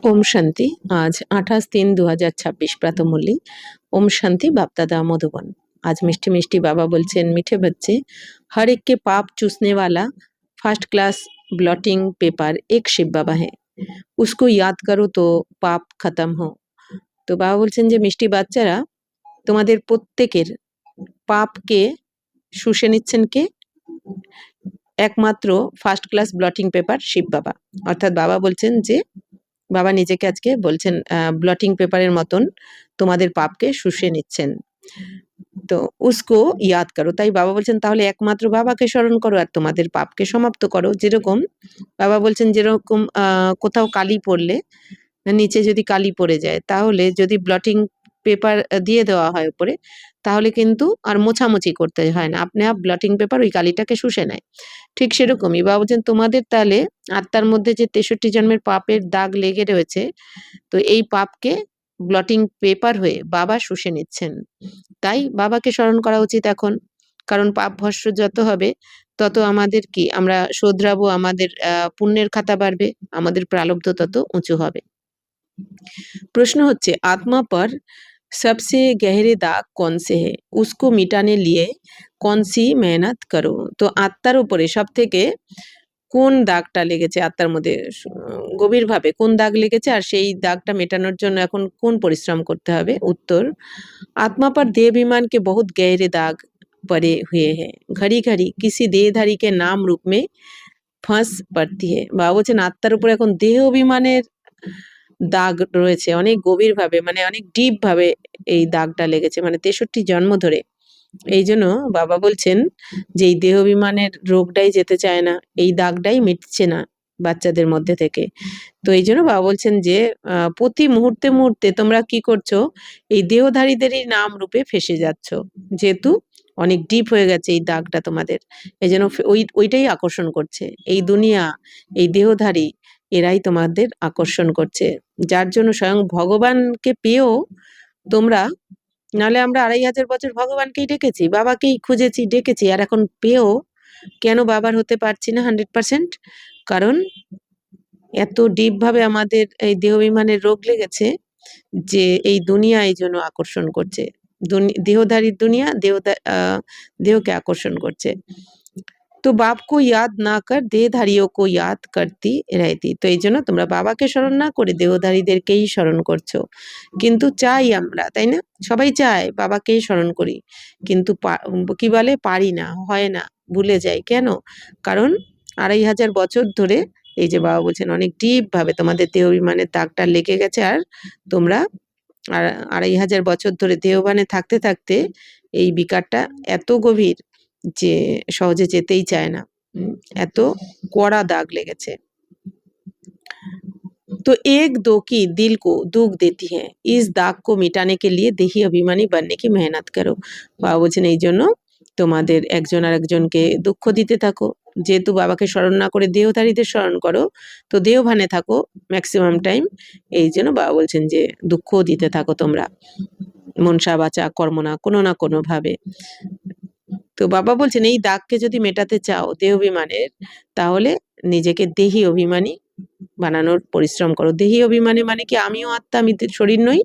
ओम शांति। आज 28-3-2026 प्रातःमुरली। ओम शांति बापदादा मधुबन। आज मिष्टी मिष्टी बाबा बोलছেন मीठे बच्चे, हर एक के पाप चूसने वाला फर्स्ट क्लास ब्लॉटिंग पेपर एक शिव बाबा है, उसको याद करो तो পাপ খতম हो। তো বাবা বলছেন যে মিষ্টি বাচ্চারা তোমাদের প্রত্যেকের পাপকে শুষে নিচ্ছেন কে? একমাত্র first class blotting paper Shiv Baba. অর্থাৎ বাবা বলছেন যে বাবা নিজেকে আজকে বলছেন ব্লটিং পেপারের মতন তোমাদের পাপকে শুষে নিচ্ছেন। তো উসকো ইয়াদ করো। তাই বাবা বলছেন তাহলে একমাত্র বাবাকে স্মরণ করো আর তোমাদের পাপকে সমাপ্ত করো। যেরকম বাবা বলছেন যেরকম কোথাও কালি পড়লে নিচে যদি কালি পড়ে যায় তাহলে যদি ব্লটিং পেপার দিয়ে দেওয়া হয় উপরে তাহলে কিন্তু আর মোছামুছি করতে হয় না, আপনি আপ ব্লটিং পেপার ওই কালিটাকে শুষে নেয়। ঠিক সেরকমই বাবা বলছেন তোমাদের তাহলে আত্মার মধ্যে যে 63 জন্মের পাপের দাগ লেগে রয়েছে, তো এই পাপকে ব্লটিং পেপার হয়ে বাবা শুষে নিচ্ছেন। তাই বাবাকে স্মরণ করা উচিত এখন, কারণ পাপ ভস্ম যত হবে তত আমাদের কি আমরা শোধরাবো, আমাদের পুণ্যের খাতা বাড়বে, আমাদের প্রারব্ধ তত উঁচু হবে। प्रश्न হচ্ছে आत्मा पर सबसे गहरे दाग कौन से है, उसको मिटाने लिए कौन सी मेहनत करो। তো আত্মার উপরে সব থেকে কোন দাগটা লেগেছে, আত্মার মধ্যে গভীরভাবে কোন দাগ লেগেছে আর সেই দাগটা মেটানোর জন্য এখন কোন পরিশ্রম করতে হবে। উত্তর, आत्मा पर देहाभिमान के बहुत गहरे दाग पड़े हुए हैं, घड़ी घड़ी किसी देहधारी के नाम रूप में ফাঁস পড়তি है। বাবা বলছেন আত্মার উপর এখন দেহ অভিমানের দাগ রয়েছে অনেক গভীরভাবে, মানে অনেক ডিপ ভাবে এই দাগটা লেগেছে, মানে 63 জন্ম ধরে। এই জন্য বাবা বলছেন যে এই দেহ অভিমানের রোগটাই যেতে চায় না, এই দাগটাই মিটছে না বাচ্চাদের মধ্যে থেকে। তো এই জন্য বাবা বলছেন যে প্রতি মুহূর্তে মুহূর্তে তোমরা কি করছো, এই দেহধারীদেরই নাম রূপে ফেসে যাচ্ছ, যেহেতু অনেক ডিপ হয়ে গেছে এই দাগটা তোমাদের। এই জন্য ওইটাই আকর্ষণ করছে, এই দুনিয়া, এই দেহধারী এরাই তোমাদের আকর্ষণ করছে, যার জন্য স্বয়ং ভগবানকে পেয়েও তোমরা, নাহলে আমরা 2500 বছর ভগবানকেই ডেকেছি, বাবাকেই খুঁজেছি ডেকেছি, আর এখন পেয়েও কেন বাবার হতে পারছি না 100%? কারণ এত ডিপ ভাবে আমাদের এই দেহ অভিমানের রোগ লেগেছে যে এই দুনিয়া এই জন্য আকর্ষণ করছে, দেহধারীর দুনিয়া দেহকে আকর্ষণ করছে। তো বাপকে ইয়াদ না কর দেহধারীও কো ইয়াদ করতি রহতি। তো এই জন্য তোমরা বাবাকে স্মরণ না করে দেহধারীদেরকেই স্মরণ করছো। কিন্তু চাই আমরা, তাই না? সবাই চায় বাবাকেই স্মরণ করি, কিন্তু কি বলে পারি না, হয় না, ভুলে যাই। কেন? কারণ 2500 বছর ধরে এই যে বাবা বলছেন অনেক ডিপ ভাবে তোমাদের দেহ অভিমানের দাগটা লেগে গেছে, আর তোমরা 2500 বছর ধরে দেহভানে থাকতে থাকতে এই বিকারটা এত গভীর যে সহজে যেতেই চায় না, এত কড়া দাগ লেগেছে। तो एक दो की दिल को दुख देती है, इस दाग को मिटाने के लिए देही अभिमानी बनने की मेहनत करो। বাবা বলছেন এই জন্য তোমাদের একজন আর একজনকে দুঃখ দিতে থাকো, যেহেতু বাবাকে স্মরণ না করে দেহধারীদের স্মরণ করো, তো দেহভানে থাকো ম্যাক্সিমাম টাইম। এই জন্য বাবা বলছেন যে দুঃখ দিতে থাকো তোমরা, মনসা বাচা কর্ম না কোনো ভাবে। তো বাবা বলছেন এই দাগকে যদি মেটাতে চাও দেহ অভিমানের, তাহলে নিজেকে দেহি অভিমানী বানানোর পরিশ্রম করো। দেহি অভিমানী মানে কি, আমিও আত্মা, আমি শরীর নই,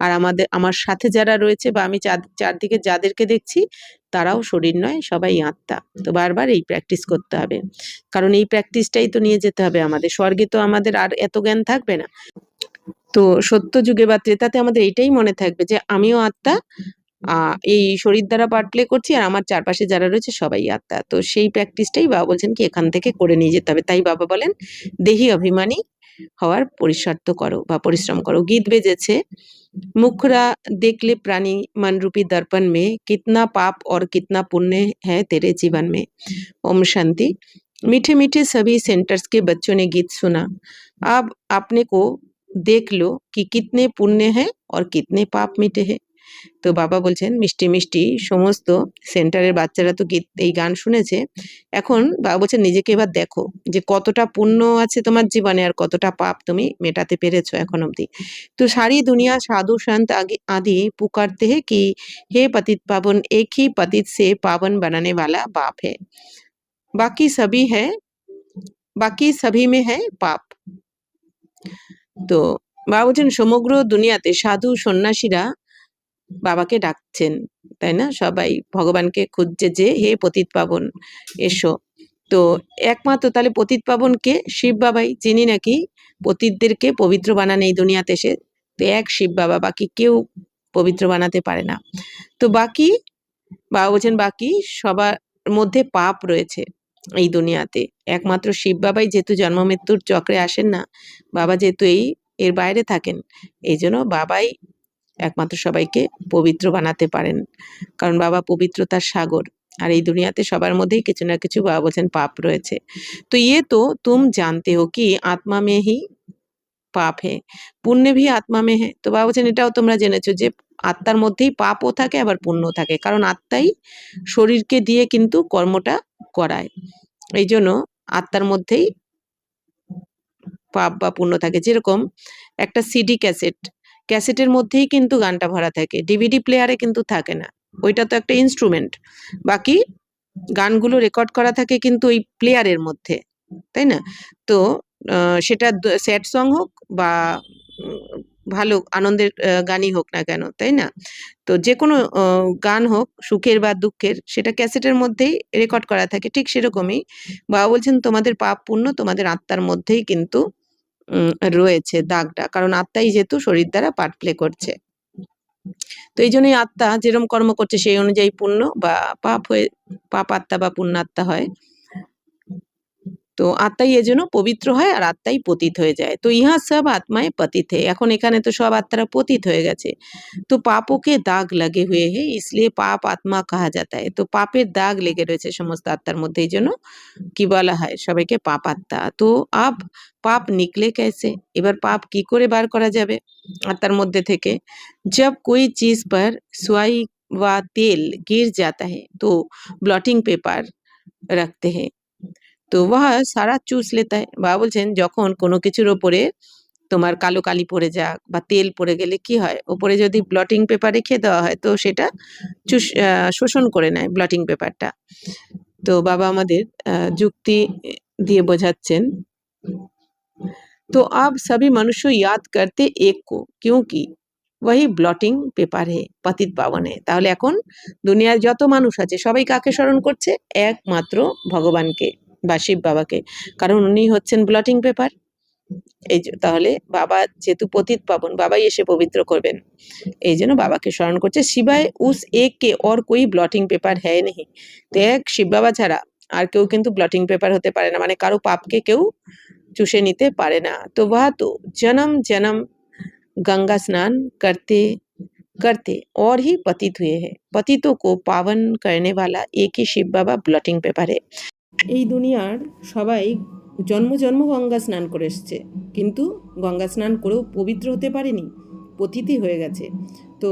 আর আমার সাথে যারা রয়েছে বা আমি চারদিকে যাদেরকে দেখছি তারাও শরীর নয়, সবাই আত্মা। তো বারবার এই প্র্যাকটিস করতে হবে, কারণ এই প্র্যাকটিসটাই তো নিয়ে যেতে হবে আমাদের স্বর্গে। তো আমাদের আর এত জ্ঞান থাকবে না, তো সত্য যুগে বা ত্রেতাতে আমাদের এইটাই মনে থাকবে যে আমিও আত্মা, এই শরীর দ্বারা পার্ট প্লে করছি, আর আমার চারপাশে যারা রয়েছে সবাই আত্মা। তো সেই প্র্যাকটিসটাই বাবা বলছেন কি এখান থেকে করে নিয়ে যেতে হবে। তাই বাবা বলেন দেহি অভিমানী হওয়ার পুরুষার্থ করো বা পরিশ্রম করো। গীত বেজেছে, मुखरा देख ले प्राणी मन रूपी दर्पण में, कितना पाप और कितना पुण्य है तेरे जीवन में। ओम शांति। मीठे मीठे सभी सेंटर्स के बच्चों ने गीत सुना, अब अपने को देख लो कि कितने पुण्य है और कितने पाप मिटे हैं। তো বাবা বলছেন মিষ্টি মিষ্টি সমস্ত সেন্টারের বাচ্চারা তো এই গান শুনেছে, এখন বাবা বলছেন নিজেকে এবার দেখো যে কতটা পুণ্য আছে তোমার জীবনে আর কতটা পাপ তুমি মেটাতে পেরেছো এখন অবধি। তো সারি দুনিয়া সাধু সন্ত आदि पुकारते हैं कि हे पतित पावन, एक ही पतित से पावन बनाने वाला बाप है, बाकी सभी में है पाप। तो বাবা বলছেন সমগ্র দুনিয়াতে সাধু সন্ন্যাসীরা বাবাকে ডাকছেন, তাই না? সবাই ভগবানকে খুঁজছে যে হে পতিত পাবন এসো। তো একমাত্র তাহলে পতিত পাবন কে? শিব বাবাই, যিনি নাকি পতিতদেরকে পবিত্র বানান এই দুনিয়াতে এসে। তো এক শিব বাবা, বাকি কেউ পবিত্র বানাতে পারে না। তো বাকি বাবা বলছেন বাকি সবার মধ্যে পাপ রয়েছে এই দুনিয়াতে। একমাত্র শিব বাবাই যেহেতু জন্ম মৃত্যুর চক্রে আসেন না, বাবা যেহেতু এর বাইরে থাকেন, এই জন্য বাবাই একমাত্র সবাইকে পবিত্র বানাতে পারেন, কারণ বাবা পবিত্রতার সাগর। আর এই দুনিয়াতে সবার মধ্যেই কিছু না কিছু বাবা বলছেন পাপ রয়েছে। তো ইয়ে তো তুম জানতে হো কি আত্মা মে হি পাপ হে, পুণ্য ভি আত্মা মে হে। তো বাবা বলছেন এটাও তোমরা জেনেছো যে আত্মার মধ্যেই পাপও থাকে আবার পুণ্য থাকে, কারণ আত্মাই শরীরকে দিয়ে কিন্তু কর্মটা করায়। এই জন্য আত্মার মধ্যেই পাপ বা পুণ্য থাকে। যেরকম একটা সিডি ক্যাসেটের মধ্যেই কিন্তু গানটা ভরা থাকে, ডিভিডি প্লেয়ারে কিন্তু থাকে না। ওইটা তো একটা ইনস্ট্রুমেন্ট, বাকি গানগুলো রেকর্ড করা থাকে কিন্তু ওই প্লেয়ারের মধ্যে, তাই না? তো সেটা স্যাড সং হোক বা ভালো আনন্দের গানই হোক না কেন, তাই না? তো যে কোনো গান হোক সুখের বা দুঃখের, সেটা ক্যাসেটের মধ্যেই রেকর্ড করা থাকে। ঠিক সেরকমই বাবা বলছেন তোমাদের পাপ পুণ্য তোমাদের আত্মার মধ্যেই কিন্তু রয়েছে দাগটা, কারণ আত্মাই যেহেতু শরীর দ্বারা পার্ট প্লে করছে। তো এই জন্যই আত্মা যেরকম কর্ম করছে সেই অনুযায়ী পুণ্য বা পাপ আত্মা বা পুণ্যাত্মা হয়। তো আত্মাই এজন্য পবিত্র হয় আর আত্মাই পতিত হয়ে যায়। তো ইহা সব আত্মায় পতিত হে, এখন এখানে তো সব আত্মারা পতিত হয়ে গেছে। তো পাপকে দাগ লাগে হুয়ে হে ইসলিয়ে পাপ আত্মা কাহা যাতা হে। তো পাপের দাগ লেগে রয়েছে সমস্ত আত্মার মধ্যে, এই জন্য কি বলা হয় সবাইকে পাপ আত্মা। তো আব পাপ নিকলে कैसे, এবার পাপ কি করে বার করা যাবে আত্মার মধ্যে থেকে? जब कोई चीज पर सुई व तेल गिर जाता है तो ब्लॉटिंग पेपर रखते हैं, তো वह সারা চুষ লেতা है। বাবা বলছেন যখন কোনো কিছুর ওপরে তোমার কালো কালি পড়ে যাক বা তেল পড়ে গেলে কি হয়, ওপরে যদি ব্লটিং পেপার রেখে দেওয়া হয় তো সেটা শোষণ করে নেয় ব্লটিং পেপারটা। তো বাবা আমাদের যুক্তি দিয়ে বোঝাচ্ছেন। तो अब सभी मनुष्य याद करते एक को क्योंकि वही ব্লটিং পেপার হে পতিত পাবন হে। তাহলে এখন দুনিয়ার যত মানুষ আছে সবাই কাকে স্মরণ করছে? একমাত্র ভগবানকে বা শিব বাবাকে, কারণ উনি হচ্ছেন ব্লটিং পেপার। তাহলে বাবা যেহেতু পতিত পাবন, বাবাই এসে পবিত্র করবেন, এই জন্য বাবাকে স্মরণ করছে। শিবায় উস এক কে और कोई ব্লটিং পেপার है नहीं। তো এক শিব বাবা ছাড়া আর কেউ কিন্তু ব্লটিং পেপার হতে পারে না, মানে কারো পাপকে কেউ চুষে নিতে পারে না। তো वह तो जन्म जन्म गंगा स्नान करते करते और ही पतित हुए हैं, पतितों को पावन करने वाला एक ही शिव बाबा ব্লটিং পেপার है। এই দুনিয়ার সবাই জন্ম জন্ম গঙ্গা স্নান করে এসছে, কিন্তু গঙ্গা স্নান করেও পবিত্র হতে পারেনি, পতিতই হয়ে গেছে। তো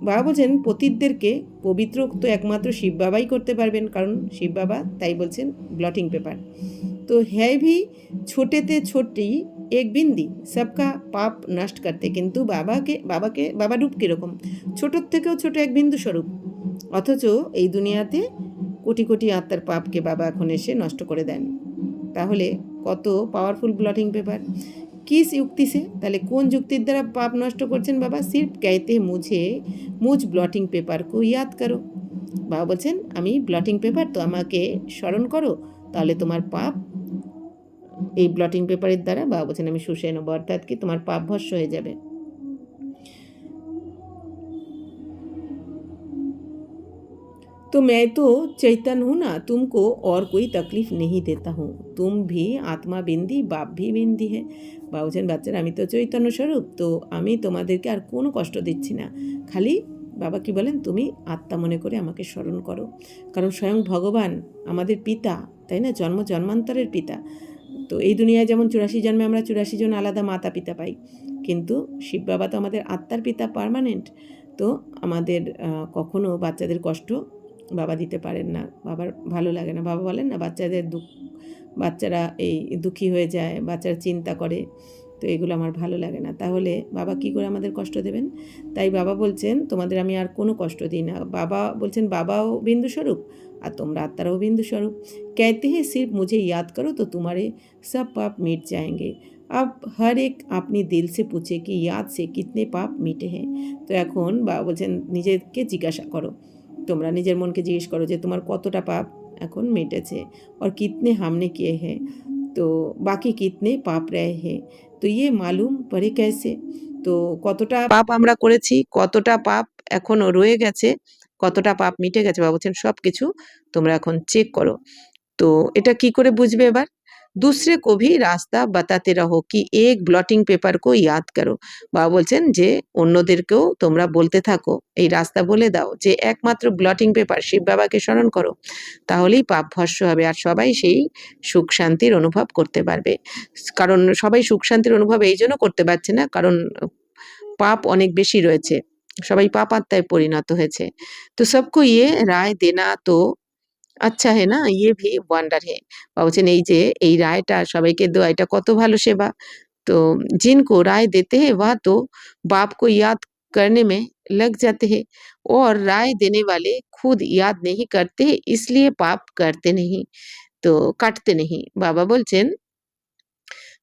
বাবা বলছেন পতিতদেরকে পবিত্র তো একমাত্র শিব বাবাই করতে পারবেন, কারণ শিব বাবা তাই বলছেন ব্লটিং পেপার। তো है भी छोटे थे छोटी एक बिंदी सबका পাপ নষ্ট করতে, কিন্তু বাবা রূপ কীরকম? ছোটোর থেকেও ছোট এক বিন্দু স্বরূপ, অথচ এই দুনিয়াতে কোটি কোটি আত্মার পাপকে বাবা এখন এসে নষ্ট করে দেন। তাহলে কত পাওয়ারফুল ব্লটিং পেপার। কিস যুক্তি সে, তাহলে কোন যুক্তির দ্বারা পাপ নষ্ট করছেন বাবা? সির্ফ कहते মুঝ ব্লটিং পেপার কো ইয়াদ করো। বাবা বলছেন আমি ব্লটিং পেপার, তো আমাকে স্মরণ করো, তাহলে তোমার পাপ এই ব্লটিং পেপারের দ্বারা বাবা বলছেন আমি শুষে নেবো, অর্থাৎ কি তোমার পাপ ভস্য হয়ে যাবে। तो मैं तो चैतन्य हूँ ना, तुमको और कोई तकलीफ नहीं देता हूँ, तुम भी आत्मा बिंदी बाप भी बिंदी है। বাবা বলছেন বাচ্চারা আমি তো চৈতন্য স্বরূপ, তো আমি তোমাদেরকে আর কোনো কষ্ট দিচ্ছি না, খালি বাবা কি বলেন তুমি আত্মা মনে করে আমাকে স্মরণ করো, কারণ স্বয়ং ভগবান আমাদের পিতা, তাই না? জন্ম জন্মান্তরের পিতা। তো এই দুনিয়ায় যেমন 84 জন্মে আমরা 84 জন আলাদা মাতা পিতা পাই, কিন্তু শিব বাবা তো আমাদের আত্মার পিতা পার্মানেন্ট। তো আমাদের কখনো বাচ্চাদের কষ্ট বাবা দিতে পারেন না, বাবার ভালো লাগে না। বাবা বলেন না বাচ্চারা এই দুঃখী হয়ে যায়, বাচ্চারা চিন্তা করে, তো এগুলো আমার ভালো লাগে না। তাহলে বাবা কি করে আমাদের কষ্ট দেবেন? তাই বাবা বলছেন তোমাদের আমি আর কোনো কষ্ট দিই না। বাবা বলছেন বাবাও বিন্দু স্বরূপ আর তোমরা আত্মারাও বিন্দু স্বরূপ। कहते हैं सिर्फ मुझे याद करो तो तुम्हारे सब पाप मिट जाएंगे। अब हर एक अपनी दिल से पूछे कि याद से कितने पाप মিটে हैं। তো এখন বাবা বলছেন নিজেকে জিজ্ঞাসা করো, তোমরা নিজের মনকে জিজ্ঞেস করো যে তোমার কতটা পাপ এখন মিটেছে, और कितने हमने किए हैं, তো বাকি कितने पाप रहे हैं, তো ये मालूम पड़े कैसे। তো কতটা পাপ আমরা করেছি, কতটা পাপ এখনো রয়ে গেছে, কতটা পাপ মিটে গেছে, বাবা বলছেন সব কিছু তোমরা এখন চেক করো। तो এটা কি করে বুঝবে এবার। दूसरे को भी রাস্তা বাতাতে রহো কি এক ব্লটিং পেপার কো ইয়াদ করো। বাবা বলছেন যে অন্যদেরকেও তোমরা বলতে থাকো, এই রাস্তা বলে দাও যে একমাত্র ব্লটিং পেপার শিব বাবাকে স্মরণ করো, তাহলেই পাপ ভস্য হবে আর সবাই সেই সুখ শান্তির অনুভব করতে পারবে। কারণ সবাই সুখ শান্তির অনুভব এই জন্য করতে পারছে না, কারণ পাপ অনেক বেশি রয়েছে, সবাই পাপাত্মায় পরিণত হয়েছে। তো সবকো ইয়ে রায় দেনা তো আচ্ছা হে না, ইয়ে ভি ওয়ান্ডার হে। বাবা বলছেন এই যে এই রায়টা সবাইকে দেওয়া, এটা কত ভালো সেবা। तो जिनको राय देते हैं वह तो बाप को याद करने में लग जाते हैं, और राय देने वाले खुद याद नहीं करते, इसलिए पाप करते नहीं, तो কাটতে नहीं। বাবা বলছেন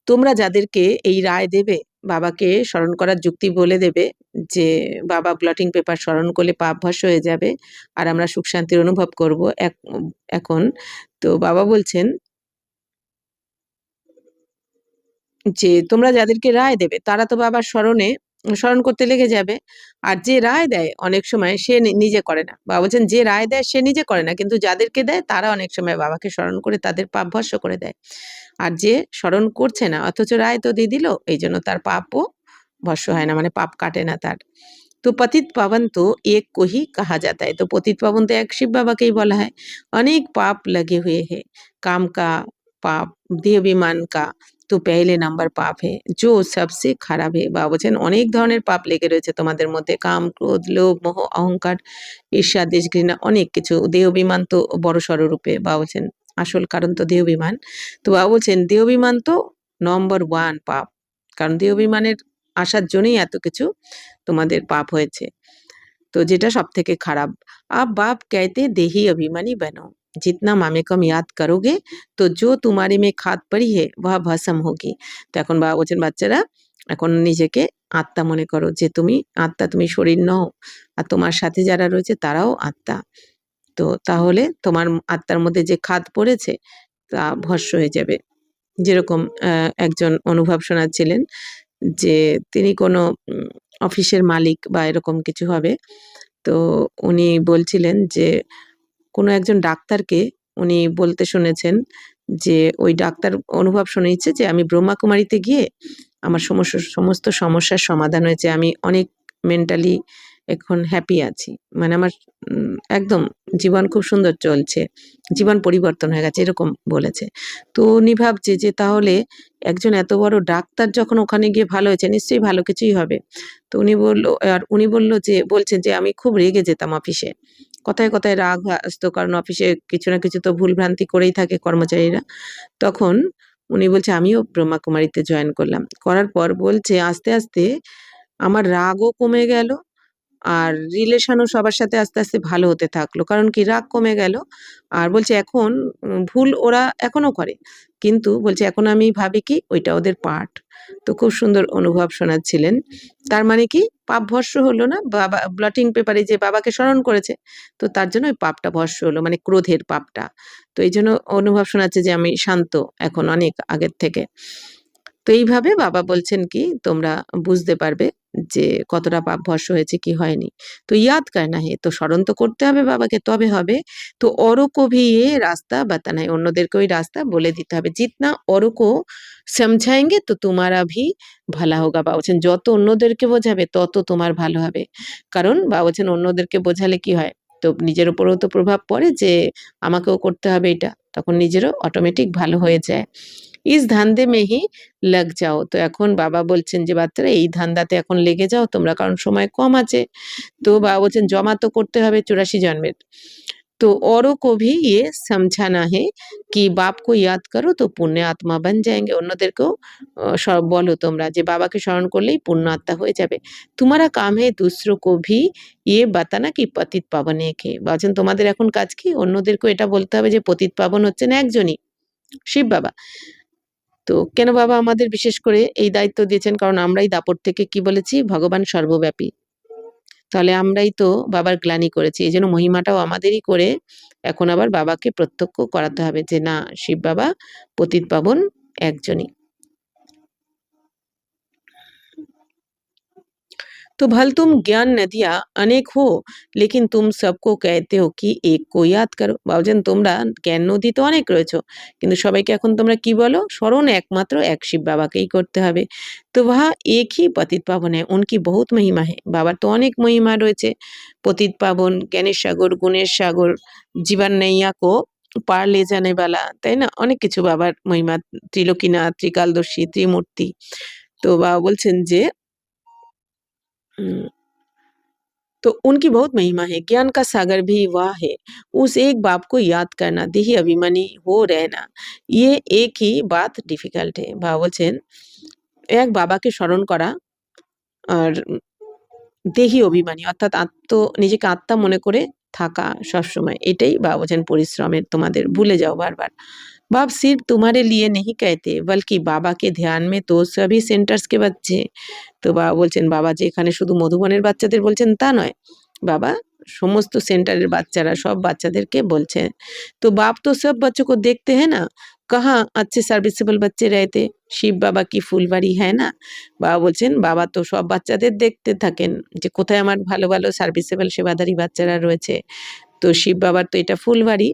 তোমরা যাদেরকে এই রায় দেবে, বাবাকে স্মরণ করার যুক্তি বলে দেবে যে বাবা ব্লটিং পেপার স্মরণ করলে পাপ ভস্য হয়ে যাবে আর আমরা সুখ শান্তির অনুভব করব এখন। তো বাবা বলছেন যে তোমরা যাদেরকে রায় দেবে তারা তো বাবার স্মরণ করতে লেগে যাবে, আর যে রায় দেয় অনেক সময় সে নিজে করে না। বাবা বলছেন যে রায় দেয় সে নিজে করে না, কিন্তু যাদেরকে দেয় তারা অনেক সময় বাবাকে স্মরণ করে তাদের পাপ ভস্য করে দেয়। আর যে স্মরণ করছে না অথচ রায় তো দিয়ে দিল, এই জন্য তার পাপও ভস্য হয় না, মানে পাপ কাটে না তার। তো পতিত পাবন তো এক को ही कहा जाता है, तो পতিত পাবন তো এক শিব বাবাকেই বলা হয়। অনেক পাপ लगे हुए हैं, काम का पाप, देह अभिमान का তো পেহলে নাম্বার পাপ হে जो सबसे খারাপ হে। বাবা বলছেন অনেক ধরনের পাপ লেগে রয়েছে তোমাদের মধ্যে, কাম ক্রোধ লোভ মোহ অহংকার ঈর্ষা দেশ ঘৃণা অনেক কিছু। দেহ অভিমান তো বড় সড় রূপে, বাবা বলছেন আসল কারণ তো দেহ অভিমান। তো বাবা বলছেন দেহ অভিমান তো নম্বর ওয়ান পাপ, কারণ দেহ অভিমানের আসার জন্যই এত কিছু তোমাদের পাপ হয়েছে, তো যেটা সব থেকে খারাপ। आप बाप कहते देही अभिमानी बनो, जितना मामे कम याद करोगे तो जो तुम्हारे में खाद पड़ी है वह भस्म होगी। তো এখন বাবা বলছেন বাচ্চারা এখন নিজেকে আত্মা মনে করো, যে তুমি আত্মা, তুমি শরীর নও, আর তোমার সাথে যারা রয়েছে তারাও আত্মা। তো তাহলে তোমার আত্মার মধ্যে যে খাদ পড়েছে তা ভস্য হয়ে যাবে। যেরকম একজন অনুভব শোনাচ্ছিলেন যে তিনি কোনো অফিসের মালিক বা এরকম কিছু হবে, তো উনি বলছিলেন যে কোনো একজন ডাক্তারকে উনি বলতে শুনেছেন যে ওই ডাক্তার অনুভব শুনেছে যে আমি ব্রহ্মাকুমারীতে গিয়ে আমার সমস্ত সমস্যার সমাধান হয়েছে, আমি অনেক মেন্টালি এখন হ্যাপি আছি, মানে আমার একদম জীবন খুব সুন্দর চলছে, জীবন পরিবর্তন হয়ে গেছে, এরকম বলেছে। তো উনি ভাবছে যে তাহলে একজন এত বড় ডাক্তার যখন ওখানে গিয়ে ভালো হয়েছে নিশ্চয়ই ভালো কিছুই হবে। তো উনি বলল, আর উনি বলছেন যে আমি খুব রেগে যেতাম অফিসে, কথায় কথায় রাগ আসতো, কারণ অফিসে কিছু না কিছু তো ভুলভ্রান্তি করেই থাকে কর্মচারীরা। তখন উনি বলছে আমিও ব্রহ্মাকুমারীতে জয়েন করলাম, করার পর বলছে আস্তে আস্তে আমার রাগও কমে গেল, আর রিলেশনও সবার সাথে আস্তে আস্তে ভালো হতে থাকলো, কারণ কি রাগ কমে গেল। আর বলছে এখন ভুল ওরা এখনো করে, কিন্তু বলছে এখন আমি ভাবি কি ওইটা ওদের পার্ট। তো খুব সুন্দর অনুভব শোনাচ্ছিলেন। তার মানে কি পাপ ভস্য হলো না, বাবা ব্লটিং পেপারে যে বাবাকে স্মরণ করেছে, তো তার জন্য ওই পাপটা ভস্য হলো, মানে ক্রোধের পাপটা। তো এই জন্য অনুভব শোনাচ্ছে যে আমি শান্ত এখন অনেক আগের থেকে। তো এইভাবে বাবা বলছেন কি তোমরা বুঝতে পারবে যে কতটা পাপ ভস্য হয়েছে কি হয়নি। তো ইয়াদ করনা হে, তো স্মরণ তো করতে হবে বাবাকে, তবে হবে। তো औरों को भी ये রাস্তা बताना है, অন্যদেরকে ওই রাস্তা বলে দিতে হবে। जितना औरों को समझाएंगे तो तुम्हारा भी ভালা হোগা। বাবা বলছেন যত অন্যদেরকে বোঝাবে তত তোমার ভালো হবে, কারণ বাবা বলছেন অন্যদেরকে বোঝালে কি হয়, তো নিজের উপরেও তো প্রভাব পড়ে যে আমাকেও করতে হবে এটা, তখন নিজেরও অটোমেটিক ভালো হয়ে যায়। ইস ধান্দে মে হি লাগ যাও, তো এখন বাবা বলছেন যে বাচ্চারা এই ধান্দাতে এখন লেগে যাও তোমরা, কারণ সময় কম আছে। তো বাবা বলছেন জমা তো করতে হবে 84 জন্মের। তো औरों को भी ये समझाना है कि बाप को याद करो तो पुण्य आत्मा बन जाएंगे, অন্যদেরকেও সব বলো তোমরা যে বাবাকে স্মরণ করলেই পুণ্য আত্মা হয়ে যাবে। तुम्हारा काम है दूसरों को भी ये बताना कि पतित पावन एक है, বলছেন তোমাদের এখন কাজ কি অন্যদেরকেও এটা বলতে হবে যে পতিত পাবন হচ্ছেন একজনই, শিব বাবা। তো কেন বাবা আমাদের বিশেষ করে এই দায়িত্ব দিয়েছেন? কারণ আমরাই দাপট থেকে কি বলেছি? ভগবান সর্বব্যাপী। তাহলে আমরাই তো বাবার গ্লানি করেছি। এজন্য মহিমাটাও আমাদেরই করে এখন আবার বাবাকে প্রত্যক্ষ করাতে হবে যে না, শিব বাবা পতিত পাবন একজনই। तो भल तुम ज्ञान नदियाँ अनेक हो, लेकिन तुम सबको कहते हो कि एक को याद करो। ভাবছেন তোমরা জ্ঞান নদী তো অনেক রয়েছো, কিন্তু সবাইকে এখন তোমরা কি বলো? স্মরণ একমাত্র এক শিব বাবাকেই করতে হবে। তো वहाँ एक ही पतित पावन है, उनकी बहुत महिमा है। বাবার তো অনেক মহিমা রয়েছে। পতিত পাবন, জ্ঞানের সাগর, গুণের সাগর, জীবন নৈয়া কো পার লে জানে वाला, তাই না? অনেক কিছু বাবার মহিমা। ত্রিলোকীনাথ, ত্রিকালদর্শী, ত্রিমূর্তি। তো বাবা বলছেন যে উম तो उनकी बहुत महिमा है, ज्ञान का सागर भी वह है। उस एक बाप को याद करना, देही अभिमानी हो रहना, ये एक ही बात डिफिकाल्ट है। বাবা বলছেন, এক বাবাকে স্মরণ করা আর দেহি অভিমানী অর্থাৎ নিজেকে আত্মা মনে করে থাকা সবসময়, এটাই বাবা বলছেন পরিশ্রমের তোমাদের। ভুলে যাও বারবার। बाप सिर्फ तुम्हारे लिए नहीं कहते, बल्कि बाबा के ध्यान में तो सभी सेंटर्स के बच्चे। তো বাবা বলছেন, বাবা যে এখানে শুধু মধুবনের বাচ্চাদের বলছেন তা নয়, বাবা সমস্ত সেন্টারের বাচ্চারা, সব বাচ্চাদেরকে বলছেন। তো बाप तो सब बच्चों को देखते हैं ना, कहाँ अच्छे सर्विसेबल बच्चे रहते, শিব বাবা কি ফুলবাড়ি, হ্যাঁ না? বাবা বলছেন, বাবা তো সব বাচ্চাদের দেখতে থাকেন যে কোথায় আমার ভালো ভালো সার্ভিসেবল সেবাদারি বাচ্চারা রয়েছে। তো শিব বাবার তো এটা ফুলবাড়ি,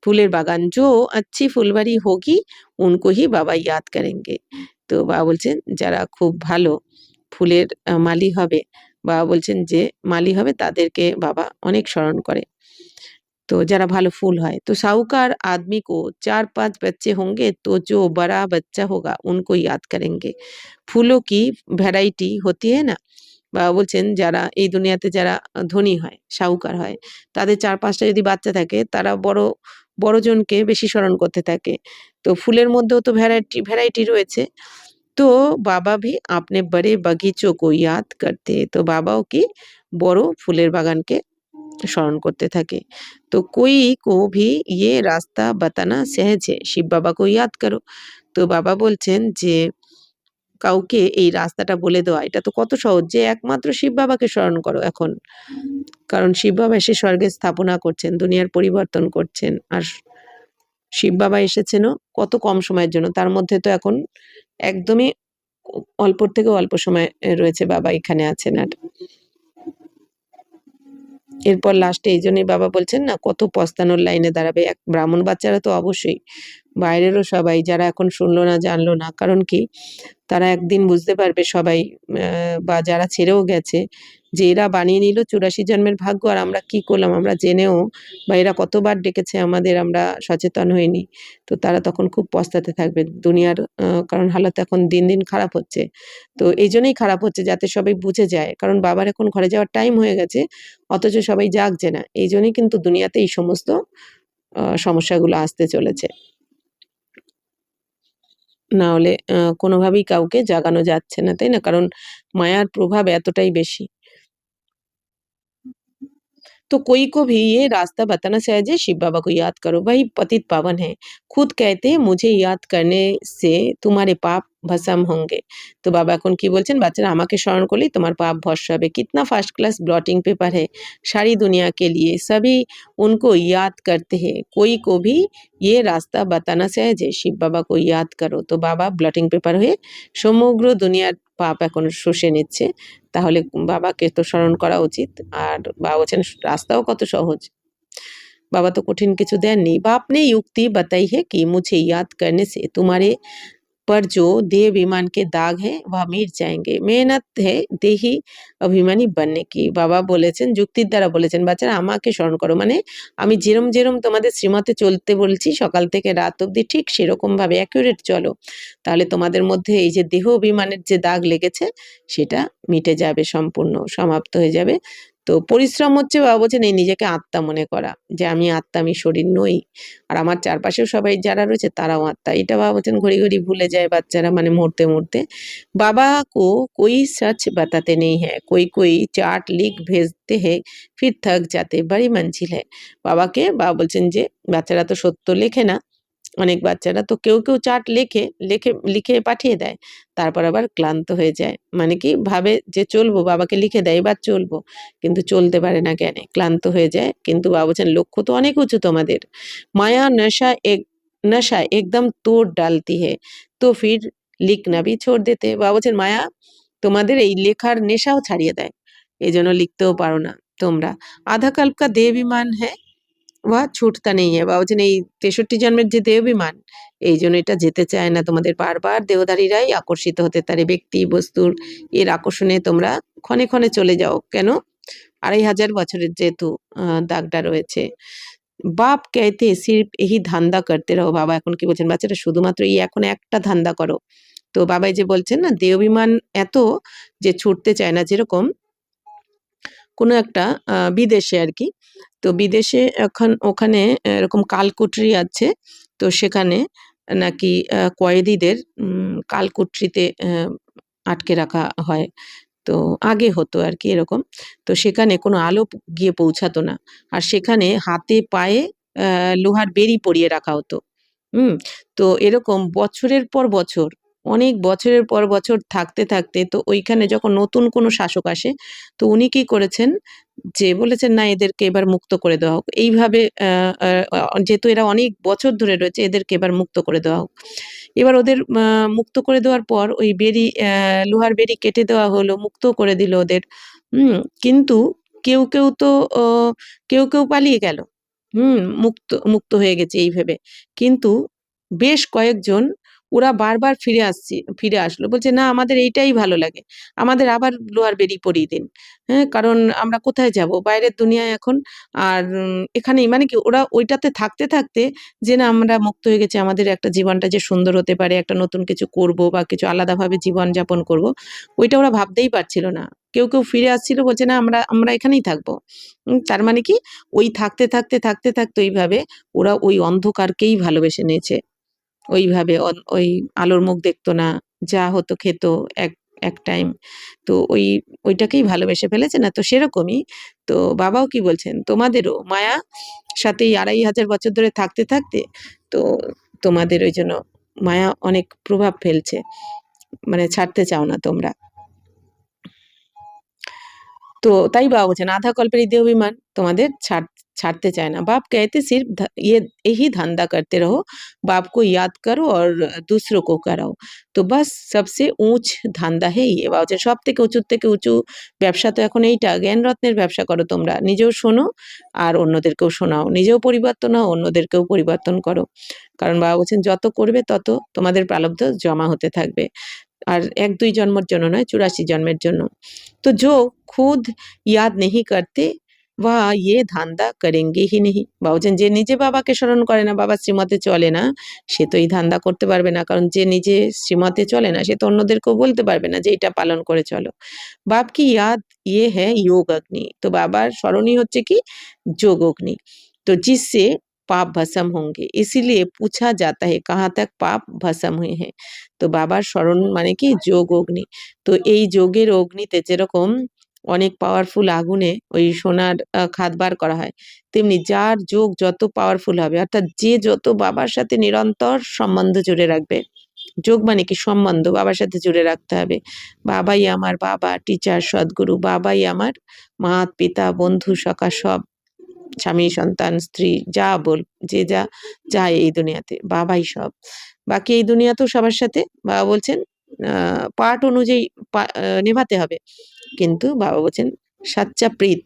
ফুলের বাগান। जो अच्छी फुलवारी होगी उनको ही বাবা याद करेंगे। তো বাবা বলছেন যারা খুব ভালো ফুলের মালি হবে, বাবা বলছেন যে মালি হবে তাদেরকে বাবা অনেক স্মরণ করে। तो जरा भालो फूल है तो साहूकार आदमी को 4-5 बच्चे होंगे तो जो बड़ा बच्चा होगा उनको याद करेंगे। फूलों की ভ্যারাইটি होती है ना, বাবা বলছেন যারা এই দুনিয়াতে যারা ধনী হয়, শাহুকার হয়, তাদের ৪-৫ টা যদি বাচ্চা থাকে তারা বড়জনকে বেশি স্মরণ করতে থাকে। তো ফুলের মধ্যেও তো ভ্যারাইটি রয়েছে। তো বাবা ভি আপনে বড়ে বাগিচোं को याद करते, তো বাবাও কি বড় ফুলের বাগানকে স্মরণ করতে থাকে। তো कोई को भी ये रास्ता बताना सहज है, শিব বাবা को याद करो। তো বাবা বলছেন যে কাউকে এই রাস্তাটা বলে দেওয়া এটা তো কত সহজ, যে একমাত্র শিব বাবাকে স্মরণ করো এখন। কারণ শিব বাবা এসে স্বর্গে স্থাপনা করছেন, দুনিয়ার পরিবর্তন করছেন। আর শিব বাবা এসেছেনও কত কম সময়ের জন্য। তার মধ্যে তো এখন একদমই অল্পর থেকেও অল্প সময় রয়েছে বাবা এখানে আছেন। আর এরপর লাস্টে এইজন্যই বাবা বলছেন না, কত পস্তানোর লাইনে দাঁড়াবে। এক ব্রাহ্মণ বাচ্চারা তো অবশ্যই, বাইরেরও সবাই যারা এখন শুনলো না, জানলো না। কারণ কি? তারা একদিন বুঝতে পারবে সবাই, বা যারা ছেড়েও গেছে, যে এরা বানিয়ে নিল ৮৪ জন্মের ভাগ্য আর আমরা কি করলাম? আমরা জেনেও, বা এরা কতবার ডেকেছে আমাদের, আমরা সচেতন হইনি। তো তারা তখন খুব পস্তাতে থাকবে। দুনিয়ার কারণ হালাত এখন দিন, দিন খারাপ হচ্ছে। তো এইজন্যই খারাপ হচ্ছে যাতে সবাই বুঝে যায়। কারণ বাবার এখন ঘরে যাওয়ার টাইম হয়ে গেছে, অথচ সবাই জাগছে না। এইজন্যই কিন্তু দুনিয়াতে এই সমস্ত সমস্যাগুলো আসতে চলেছে। না হলে কোনোভাবেই কাউকে জাগানো যাচ্ছে না, তাই না? কারণ মায়ার প্রভাব এতটাই বেশি। तो कोई को भी ये रास्ता बताना चाहिए, शिव बाबा को याद करो, वही पतित पावन है। खुद कहते हैं मुझे याद करने से तुम्हारे पाप भस्म होंगे। तो बाबा এখন কি বলছেন? বাচ্চারা আমাকে স্মরণ করলেই তোমার পাপ ভস্ম হবে। कितना फर्स्ट क्लास ब्लॉटिंग पेपर है सारी दुनिया के लिए, सभी उनको याद करते हैं। कोई को भी ये रास्ता बताना चाहिए, शिव बाबा को याद करो। তো বাবা ব্লটিং পেপার হয়ে সমগ্র দুনিয়ার পাপ এখন শুষে নিচ্ছে। তাহলে বাবাকে তো স্মরণ করা উচিত। আর বাবা বলছেন রাস্তাও কত সহজ। बाबा तो कठिन কিছু দেননি। बाप ने युक्ति बताई है कि मुझे याद करने से तुम्हारे पर जो देह अभिमान के दाग हैं वह मिट जाएँगे। मेहनत है देही অভিমানী बनने की। বাবা বলেছেন, যুক্তির দ্বারা বলেছেন, বাচ্চারা আমাকে স্মরণ করো। মানে আমি যেরম তোমাদের শ্রীমতে চলতে বলছি সকাল থেকে রাত অবধি ঠিক সেরকমভাবে অ্যাকুরেট চলো। তাহলে তোমাদের মধ্যে এই যে দেহ অভিমানের যে দাগ লেগেছে সেটা মিটে যাবে, সম্পূর্ণ সমাপ্ত হয়ে যাবে। তো পরিশ্রম হচ্ছে বাবা বলছেন এই নিজেকে আত্মা মনে করা, যে আমি আত্মা, আমি শরীর নই। আর আমার চারপাশেও সবাই যারা রয়েছে তারাও আত্মা। এটা বাবা বলছেন ঘড়ি, ঘড়ি ভুলে যায় বাচ্চারা, মানে মুহূর্তে, মুহূর্তে। बाबा को कोई सच बताते नहीं है, कोई चार्ट लिख भेजते हैं फिर थक जाते, बड़ी मंजिल है। বাবাকে বাবা বলছেন যে বাচ্চারা তো সত্য লেখে না, অনেক বাচ্চারা তো কেউ কেউ চার্ট লিখে পাঠিয়ে দেয়, তারপর আবার ক্লান্ত হয়ে যায়, মানে কি ভাবে যে চলবো, বাবাকে লিখে দেয় এবার চলবো, কিন্তু চলতে পারে না জ্ঞানে, ক্লান্ত হয়ে যায়। কিন্তু বাবা বলছেন লক্ষ্য তো অনেক উঁচু তোমাদের। মায়া नशा एकदम तोड़ डालती है तो फिर लिखना भी छोड़ देते। বাবা বলছেন মায়া তোমাদের এই লেখার নেশাও ছাড়িয়ে দেয়, এই জন্য লিখতেও পারো না তোমরা। আধা কল্প কা দেহাভিমান হ্যাঁ ওয়া ছুটতা নেই হ্যাঁ। বাবা বলছেন এই 63 জন্মের যে দেহাভিমান, এই জন্য এটা যেতে চায় না তোমাদের। বারবার দেহধারীরাই আকর্ষিত হতে পারে ব্যক্তি বস্তুর, এর আকর্ষণে তোমরা ক্ষণে ক্ষণে চলে যাও। কেন? 2500 বছরের যেহেতু দাগটা রয়েছে। বাপ कहते सिर्फ यही ধান্দা করতে রহো। বাবা এখন কি বলছেন, বাচ্চারা শুধুমাত্র এই এখন একটা ধান্দা করো। তো বাবা এই যে বলছেন না দেহাভিমান এত যে ছুটতে চায় না, যেরকম কোনো একটা বিদেশে আরকি। তো বিদেশে এখন ওখানে এরকম কালকুটরি আছে। তো সেখানে নাকি কয়েদিদের কালকুটরিতে আটকে রাখা হয়। তো আগে হতো আরকি এরকম। তো সেখানে কোনো আলো গিয়ে পৌঁছাতো না। আর সেখানে হাতে পায়ে লোহার বেড়ি পরিয়ে রাখা হতো। হুম? তো এরকম বছরের পর বছর, অনেক বছরের পর বছর থাকতে, থাকতে তো ওইখানে যখন নতুন কোনো শাসক আসে, তো উনি কি করেছেন যে বলেছেন, "না এদেরকে এবার মুক্ত করে দেওয়া হোক।" এইভাবে যেহেতু এরা অনেক বছর ধরে রয়েছে, এদেরকে এবার মুক্ত করে দেওয়া হোক। এবার ওদের মুক্ত করে দেওয়ার পর ওই বেড়ি লোহার বেড়ি কেটে দেওয়া হলো, মুক্তও করে দিল ওদের। হুম? কিন্তু কেউ, কেউ তো অ কেউ, কেউ পালিয়ে গেল। মুক্ত হয়ে গেছে এই ভেবে। কিন্তু বেশ কয়েকজন ওরা বারবার ফিরে আসলো। বলছে, "না আমাদের এইটাই ভালো লাগে। আমাদের আবার লোহার বেড়ি পরিয়ে দিন। হ্যাঁ? কারণ আমরা কোথায় যাবো? বাইরের দুনিয়ায় এখন। আর এখানেই" মানে কি ওরা ওইটাতে থাকতে, থাকতে যে না আমরা মুক্ত হয়ে গেছি, আমাদের একটা জীবনটা যে সুন্দর হতে পারে, একটা নতুন কিছু করব বা কিছু আলাদাভাবে জীবনযাপন করব, ওইটা ওরা ভাবতেই পারছিল না। কেউ, কেউ ফিরে আসছিল বলছে, "না আমরা এখানেই থাকবো।" তার মানে কি ওই থাকতে ওইভাবে ওরা ওই অন্ধকারকেই ভালোবেসে নিয়েছে। ওইভাবে ওই আলোর মুখ দেখতো না। যা হতো খেত এক এক টাইম। তো ওইটাকেই ভালোবেসে ফেলেছে না? তো সেরকমই তো বাবাও কি বলছেন, তোমাদেরও মায়া সাথে এই ২৫০০ বছর ধরে থাকতে তো তোমাদের ওইজন্য মায়া অনেক প্রভাব ফেলছে। মানে ছাড়তে চাও না তোমরা। তো তাই বাবা বলছেন আধা কল্পের এই দেহাভিমান তোমাদের ছাড়তে চায় না। बाप कहते सिर्फ ये यही धंधा करते रहो, बाप को याद करो और दूसरों को कराओ। তো বাস সবচেয়ে উঁচ ধান্দা হে ইয়ে। বাবা বলছেন সবথেকে উঁচুর থেকে উঁচু ব্যবসা তো এখন এইটা। জ্ঞান রত্নের ব্যবসা করো তোমরা। নিজেও শোনো আর অন্যদেরকেও শোনাও। নিজেও পরিবর্তন হও, অন্যদেরকেও পরিবর্তন করো। কারণ বাবা বলছেন যত করবে তত তোমাদের প্রারব্ধ জমা হতে থাকবে। আর ১-২ জন্মের জন্য নয়, ৮৪ জন্মের জন্য। তো जो खुद याद नहीं करते वह ये ধান্দা करेंगे ही नहीं। বাবা বলছেন যে নিজে বাবাকে স্মরণ করে না, বাবার শ্রীমতে চলে না, সে তো এই ধান্দা করতে পারবে না। কারণ যে নিজে শ্রীমতে চলে না, সে তো অন্যদেরকেও বলতে পারবে না যে এটা পালন করে চলো। বাপ কি याद ये है योग अग्नि। তো বাবার স্মরণই হচ্ছে কি যোগ অগ্নি। तो जिससे पाप भस्म होंगे इसीलिए पूछा जाता है कहाँ तक पाप भस्म हुए हैं। তো বাবার স্মরণ মানে কি যোগ অগ্নি। তো এই যোগের অগ্নিতে যেরকম অনেক পাওয়ারফুল আগুনে ওই সোনার খাদ বার করা হয়, তেমনি যার যোগ যত পাওয়ারফুল হবে, অর্থাৎ যে যত বাবার সাথে নিরন্তর সম্বন্ধ জুড়ে রাখবে। যোগ মানে কি সম্বন্ধ বাবার সাথে জুড়ে রাখতে হবে। বাবাই আমার বাবা, টিচার, সদ্গুরু, বাবাই আমার পিতা, বন্ধু, সখা সব। স্বামী, সন্তান, স্ত্রী যে যা চায় এই দুনিয়াতে, বাবাই সব। বাকি এই দুনিয়াতেও সবার সাথে বাবা বলছেন পার্ট অনুযায়ী নেভাতে হবে। কিন্তু বাবা বলছেন সাচ্চা প্রীত,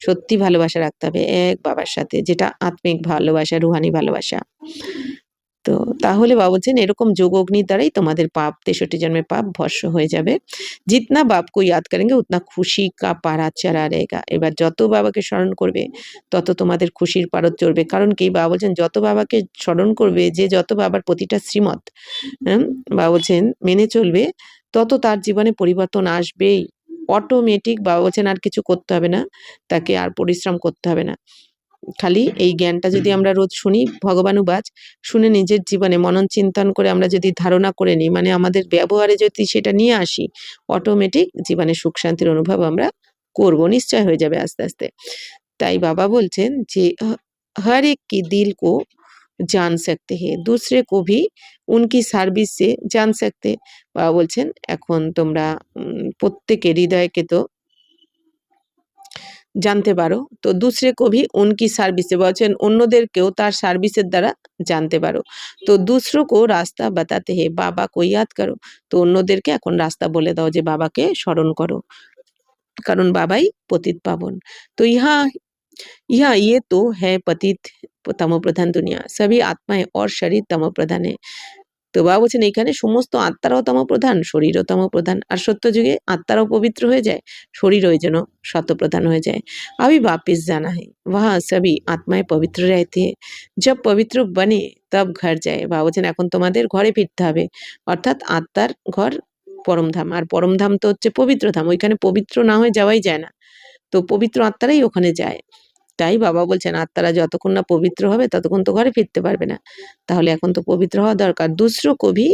সত্যি ভালোবাসা রাখতে হবে এক বাবার সাথে, যেটা আত্মিক ভালোবাসা, রুহানি ভালোবাসা। তো তাহলে বাবা বলছেন এরকম যোগ অগ্নির দ্বারাই তোমাদের পাপ ৬৩ জন্মের পাপ ভস্ম হয়ে যাবে। জিতনা বাপকো ইয়াদ করেঙ্গে উতনা খুশি কা পারা চড়া রেগা। এবার যত বাবাকে স্মরণ করবে তত তোমাদের খুশির পারদ চড়বে। কারণ কি বাবা বলছেন যত বাবাকে স্মরণ করবে, যে যত বাবার প্রতিটা শ্রীমত বাবা বলছেন মেনে চলবে, তত তার জীবনে পরিবর্তন আসবেই। অটোমেটিক বাবা বলছেন আর কিছু করতে হবে না, তাকে আর পরিশ্রম করতে হবে না। খালি এই জ্ঞানটা যদি আমরা রোজ শুনি, ভগবানুবাদ শুনে নিজের জীবনে মনন চিন্তন করে আমরা যদি ধারণা করে নিই, মানে আমাদের ব্যবহারে যদি সেটা নিয়ে আসি, অটোমেটিক জীবনে সুখ শান্তির অনুভব আমরা করব, নিশ্চয় হয়ে যাবে আস্তে আস্তে। তাই বাবা বলছেন যে হর এক কি দিল কো जान सकते हैं, दूसरे को भी उनकी সার্ভিস से जान सकते। বাবা বলছেন এখন তোমরা প্রত্যেকের হৃদয়কে তো জানতে পারো, তো दूसरे को भी उनकी सर्विस से বলছেন অন্যদেরকেও তার সার্ভিসের দ্বারা জানতে পারো। তো दूसरों को रास्ता बताते हैं, বাবা को याद करो। তো অন্যদেরকে এখন রাস্তা বলে দাও যে বাবাকে স্মরণ করো, কারণ বাবাই পতিত পাবন। তো ইহা ইহা ये तो है पतित तमो प्रधान दुनिया, सभी आत्माएं और शरीर तमो प्रधान है। তো বাবা বলছেন এইখানে সমস্ত আত্মারাও তমপ্রধান, শরীরও তমপ্রধান, আর সত্য যুগে আত্মারাও পবিত্র হয়ে যায়, শরীর ওই জন্য শতপ্রধান হয়ে যায়। अभी वापिस जाना है, वहाँ सभी आत्माएं पवित्र रहती है, जब पवित्र बने तब घर जाए। বাবা বলছেন এখন তোমাদের ঘরে ফিরতে হবে, অর্থাৎ আত্মার ঘর পরমধাম, আর পরমধাম তো হচ্ছে পবিত্র ধাম, ওইখানে পবিত্র না হয়ে যাওয়াই যায় না, তো পবিত্র আত্মারাই ওখানে যায়। তাই বাবা বলছেন আত্মারা যতক্ষণ না পবিত্র হবে ততক্ষণ তো ঘরে ফিরতে পারবে না, তাহলে এখন তো পবিত্র হওয়া দরকার। दूसरों को भी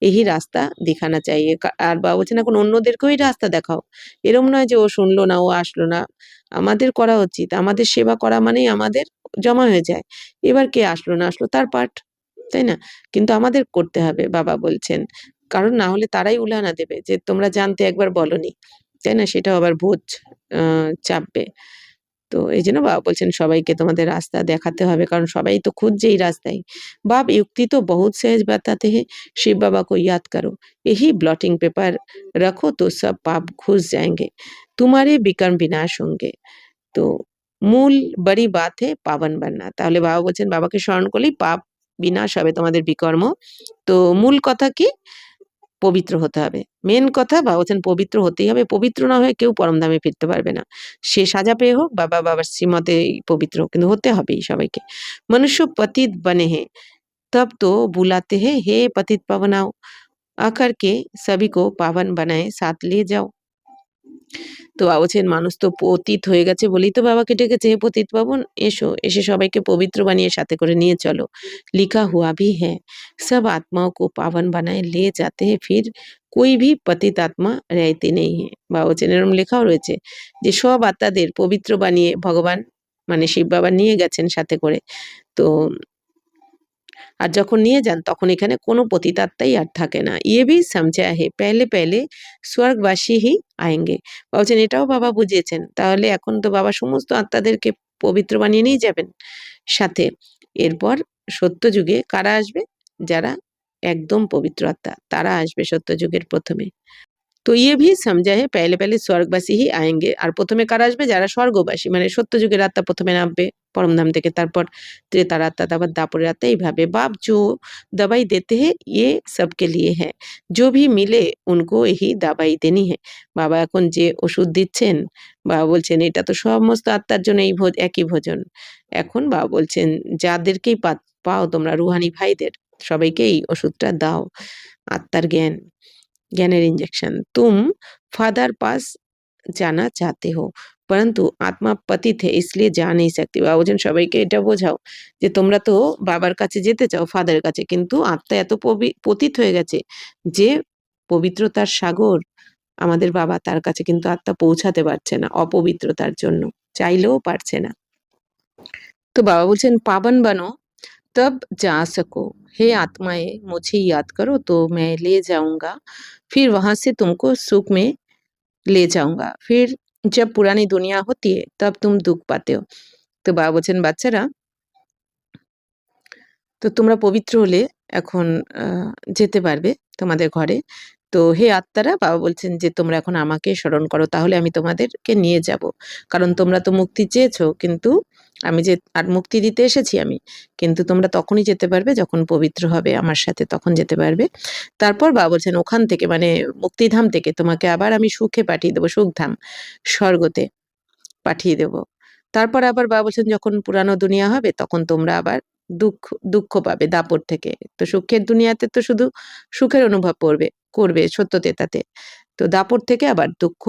यही রাস্তা দিখানা चाहिए, আর বাবা বলছেন এখন অন্যদেরকেও এই রাস্তা দেখাও। এরম নয় যে ও শুনলো না, ও আসলো না, আমাদের করা উচিত, আমাদের সেবা করা মানেই আমাদের জমা হয়ে যায়, এবার কে আসলো না আসলো তার পাঠ, তাই না? কিন্তু আমাদের করতে হবে বাবা বলছেন, কারণ না হলে তারাই উলানা দেবে যে তোমরা জানতে একবার বলনি, তাই না? সেটাও আবার ভোজ চাপবে। তো এইজন্য বাবা বলছেন সবাইকে তোমাদের রাস্তা দেখাতে হবে, কারণ সবাই তো খুঁজছে এই রাস্তায়। बाप युक्ति तो बहुत सहज बताते हैं, शिव बाबा को याद करो, यही ब्लॉटिंग पेपर रखो तो सब पाप घुस जाएंगे, तुम्हारे विकर्म विनाश होंगे। তো মূল বড়ি বাত হে পাবন बनना, তাহলে বাবা বলছেন বাবাকে স্মরণ করলেই পাপ বিনাশ হবে তোমাদের বিকর্ম। তো মূল কথা কি? পবিত্র হতে হবে, মেন কথা বাবা বলছেন পবিত্র হতেই হবে, পবিত্র না হয়ে কেউ পরমধামে ফিরতে পারবে না, সে সাজা পেয়ে হোক বা বাবার শ্রীমতে পবিত্র হোক, কিন্তু হতে হবেই সবাইকে। মনুষ্য পতিত বনে হে तब तो बुलाते हैं, हे पतित पावनाओ, आकर के सभी को पावन बनाए साथ ले जाओ। তো বাবা বলছেন মানুষ তো পতিত হয়ে গেছে বলেই তো বাবাকে ডেকেছে, হে পতিত পাবন এসো, এসে সবাইকে পবিত্র বানিয়ে সাথে করে নিয়ে চলো। लिखा हुआ भी है, सब आत्माओं को पावन बनाए ले जाते हैं, फिर कोई भी पतित आत्मा रहती नहीं है। বাবা বলছেন এরকম লেখাও রয়েছে যে সব আত্মাদের পবিত্র বানিয়ে ভগবান মানে শিব বাবা নিয়ে গেছেন সাথে করে। তো আর যখন নিয়ে যান তখন এখানে কোনো পতিতাত্মাই আর থাকে না। ये भी समझा है, पहले पहले স্বর্গবাসী হি আয়েঙ্গে। বলছেন এটাও বাবা বুঝিয়েছেন, তাহলে এখন তো বাবা সমস্ত আত্মাদেরকে পবিত্র বানিয়ে নিয়ে যাবেন সাথে। এরপর সত্যযুগে কারা আসবে? যারা একদম পবিত্র আত্মা, তারা আসবে সত্যযুগের প্রথমে। তো ये भी समझा है, पहले पहले স্বর্গবাসী হি আয়েঙ্গে, আর প্রথমে কারা আসবে? যারা স্বর্গবাসী, মানে সত্যযুগের আত্মা প্রথমে নামবে পরমধাম থেকে, তারপর त्रेतार आत्मा, তারপর দাপরের আত্মা, এইভাবে। बाप जो दवाई देते हैं ये सबके लिए है, जो भी मिले उनको यही दवाई देनी है। বাবা এখন যে ওষুধ দিচ্ছেন, বাবা বলছেন এটা তো সমস্ত আত্মার জন্য এই একই ভোজন। এখন বাবা বলছেন যাদেরকেই পাও তোমরা রুহানি ভাইদের সবাইকে এই ওষুধটা দাও, আত্মার জ্ঞান, ज्ञानेर इंजेक्शन। तुम फादर पास जाना चाहते हो, परंतु आत्मा पतित है इसलिए जा नहीं सकती। বাবা বলছেন সবাইকে এটা বোঝাও যে তোমরা তো বাবার কাছে যেতে চাও, ফাদারের কাছে, কিন্তু আত্মা এত পতিত হয়ে গেছে যে পবিত্রতার সাগর আমাদের বাবা, তার কাছে কিন্তু আত্মা পৌঁছাতে পারছে না অপবিত্রতার জন্য, চাইলেও পারছে না। তো বাবা বলছেন পাবন বানো तब जा सको, हे आत्माएं मुझे याद करो तो मैं ले जाऊंगा, फिर वहां से तुमको सुख में ले जाऊंगा, फिर जब पुरानी दुनिया होती है तब तुम दुख पाते हो। তো বাবা বলছেন বাচ্চারা তো তোমরা পবিত্র হলে এখন যেতে পারবে তোমাদের ঘরে। তো হে আত্মারা, বাবা বলছেন যে তোমরা এখন আমাকে স্মরণ করো, তাহলে আমি তোমাদেরকে নিয়ে যাব, কারণ তোমরা তো মুক্তি চেয়েছো, কিন্তু আমি যে আর মুক্তি দিতে এসেছি আমি, কিন্তু তোমরা তখনই যেতে পারবে যখন পবিত্র হবে আমার সাথে, তখন যেতে পারবে। তারপর বাবা বলছেন ওখান থেকে মানে মুক্তিধাম থেকে তোমাকে আবার আমি সুখে পাঠিয়ে দেবো, সুখধাম স্বর্গতে পাঠিয়ে দেব। তারপর আবার বাবা বলছেন যখন পুরানো দুনিয়া হবে তখন তোমরা আবার দুঃখ পাবে দাপট থেকে। তো সুখের দুনিয়াতে তো শুধু সুখের অনুভব করবে সত্যতেতাতে, তো দাপট থেকে আবার দুঃখ।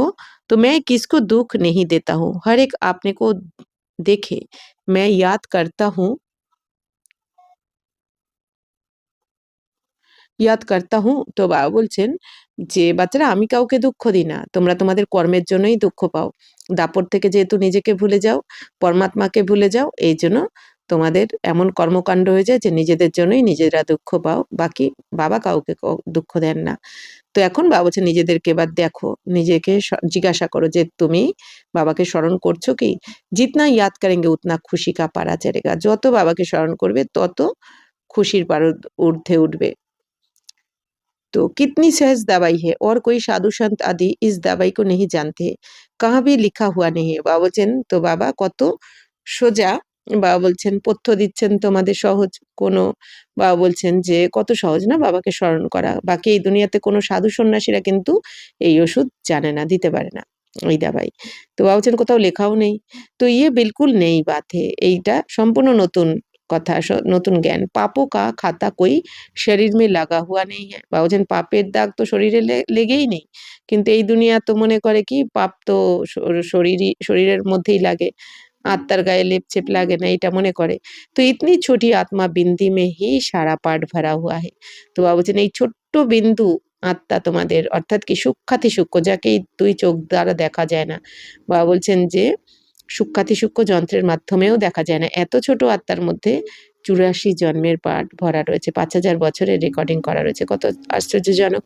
তো मैं किसको दुख नहीं देता हूँ, हर एक अपने को देखे मैं याद करता हूँ, ইয়াদ করতা হুঁ। তো বাবা বলছেন যে বাচ্চারা আমি কাউকে দুঃখ দিই না, তোমরা তোমাদের কর্মের জন্যই দুঃখ পাও, দাপট থেকে যেহেতু নিজেকে ভুলে যাও, পরমাত্মাকে ভুলে যাও, এই জন্য তোমাদের এমন কর্মকাণ্ড হয়ে যায় যে নিজেদের জন্যই নিজেরা দুঃখ পাও, বাকি বাবা কাউকে দুঃখ দেন না। তো এখন বাবা বলছে নিজেদেরকে এবার দেখো, নিজেকে জিজ্ঞাসা করো যে তুমি বাবাকে স্মরণ করছো কি? জিতনা ইয়াদ করেঙ্গে উতনা খুশি কা পারা চড়েগা। যত বাবাকে স্মরণ করবে তত খুশির পারদ ঊর্ধ্বে উঠবে। तो कितनी सहज दवाई है और कोई साधु संत आदि इस दवाई को नहीं जानते, कहाँ भी लिखा हुआ नहीं है। বাবা বলছেন তো বাবা কত সোজা, বাবা বলছেন পথ্য দিচ্ছেন তোমাদের সহজ কোনো, বাবা বলছেন যে কত সহজ না বাবাকে স্মরণ করা, বাকি এই দুনিয়াতে কোনো সাধু সন্ন্যাসীরা কিন্তু এই ওষুধ জানে না, দিতে পারে না ওই দাবাই। তো বাবা বলছেন কোথাও লেখাও নেই। তো ইয়ে বিলকুল নেই বাত হে, এইটা সম্পূর্ণ নতুন কথা, নতুন জ্ঞান। পাপও কা খাতা কই শরীর মে লাগা হুয়া নেই হ্যাঁ। বা বলছেন পাপের দাগ তো শরীরে লেগেই নেই, কিন্তু এই দুনিয়া তো মনে করে কি পাপ তো শরীরের মধ্যেই লাগে, আত্মার গায়ে লেপচেপ লাগে না, এটা মনে করে। তো ইতনি ছোটি আত্মা বিন্দি মে হি সারা পাঠ ভরা হুয়া হে। তো বাবা বলছেন এই ছোট্ট বিন্দু আত্মা তোমাদের, অর্থাৎ কি সূক্ষ্মাতি সূক্ষ্ম, যাকে এই দুই চোখ দ্বারা দেখা যায় না। বাবা বলছেন যে সূক্ষ্মাতি সূক্ষ্ম যন্ত্রের মাধ্যমেও দেখা যায় না, এত ছোট আত্মার মধ্যে 84 জন্মের পাঠ ভরা রয়েছে, 5000 বছরের রেকর্ডিং করা রয়েছে, কত আশ্চর্যজনক।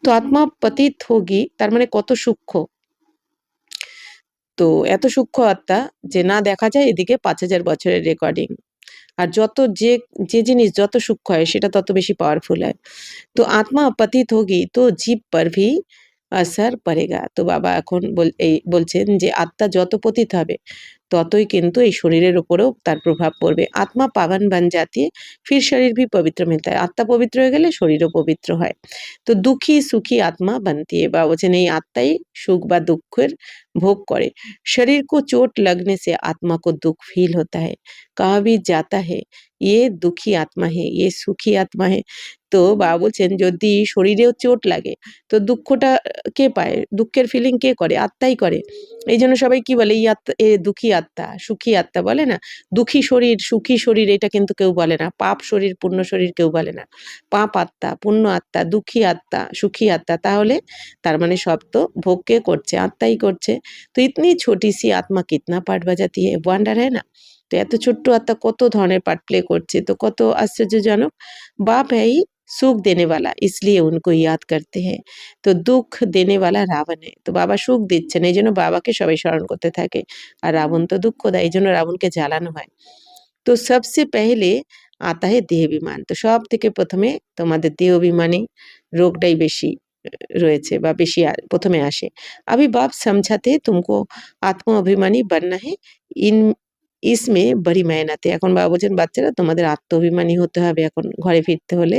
তো আত্মা পতিত হোগি তার মানে কত সূক্ষ্ম, তো এত সূক্ষ্ম আত্মা যে না দেখা যায়, এদিকে 5000 বছরের রেকর্ডিং। আর যত যে যে জিনিস যত সূক্ষ্ম হয় সেটা তত বেশি পাওয়ারফুল হয়। তো আত্মা পতিত হোগি তো জীব পর ভি আসর পড়েগা। তো বাবা এখন বলছেন যে আত্মা যত পতিত হবে ততই কিন্তু এই শরীরের উপরেও তার প্রভাব পড়বে। আত্মা পাবন বন জাতি ফির শরীর ভি পবিত্র মিলতা হয়। আত্মা পবিত্র হয়ে গেলে শরীরও পবিত্র হয়। তো দুঃখী সুখী আত্মা বানতি है। বাবা বলছেন এই আত্মাই সুখ বা দুঃখের ভোগ করে। शरीर को चोट लगने से आत्मा को दुख फील होता है, कहा भी जाता है ये दुखी आत्मा है, ये सुखी आत्मा है। তো বাবা বলছেন যদি শরীরেও চোট লাগে তো দুঃখটা কে পায়, দুঃখের ফিলিং কে করে, আত্মাই করে। এই জন্য সবাই কি বলে, এই আত্মা এ দুঃখী আত্মা সুখী আত্মা বলে না, দুঃখী শরীর সুখী শরীর এটা কিন্তু কেউ বলে না, পাপ শরীর পুণ্য শরীর কেউ বলে না, পাপ আত্মা পুণ্য আত্মা দুঃখী আত্মা সুখী আত্মা, তাহলে তার মানে সব তো ভোগ কে করছে, আত্মাই করছে। তো ইতনি ছোটি সি আত্মা কিতনা পাঠ বাজাতি है, ওয়ান্ডার है ना। তো এত ছোট্ট আত্মা কত ধরনের পার্ট প্লে করছে, তো কত আশ্চর্যজনক। বাপ है ही সুখ দেনে वाला इसलिए उनको याद करते हैं। তো দুঃখ দেনে वाला রাবণ है। তো বাবা সুখ দিচ্ছেন এই জন্য বাবাকে সবাই স্মরণ করতে থাকে, আর রাবণ তো দুঃখ দেয় এই জন্য রাবণকে জ্বালানো হয়। তো সবসে পেহলে আতা হে দেহ অভিমান। তো সব থেকে প্রথমে তোমাদের দেহ অভিমানী রোগটাই বেশি রয়েছে বা বেশি প্রথমে আসে। अभी बाप समझाते तुमको आत्म अभिमानी बनना है, इन इसमें बड़ी मेहनत है। এখন বাবা বলছেন বাচ্চারা তোমাদের আত্ম অভিমানী হতে হবে, এখন ঘরে ফিরতে হলে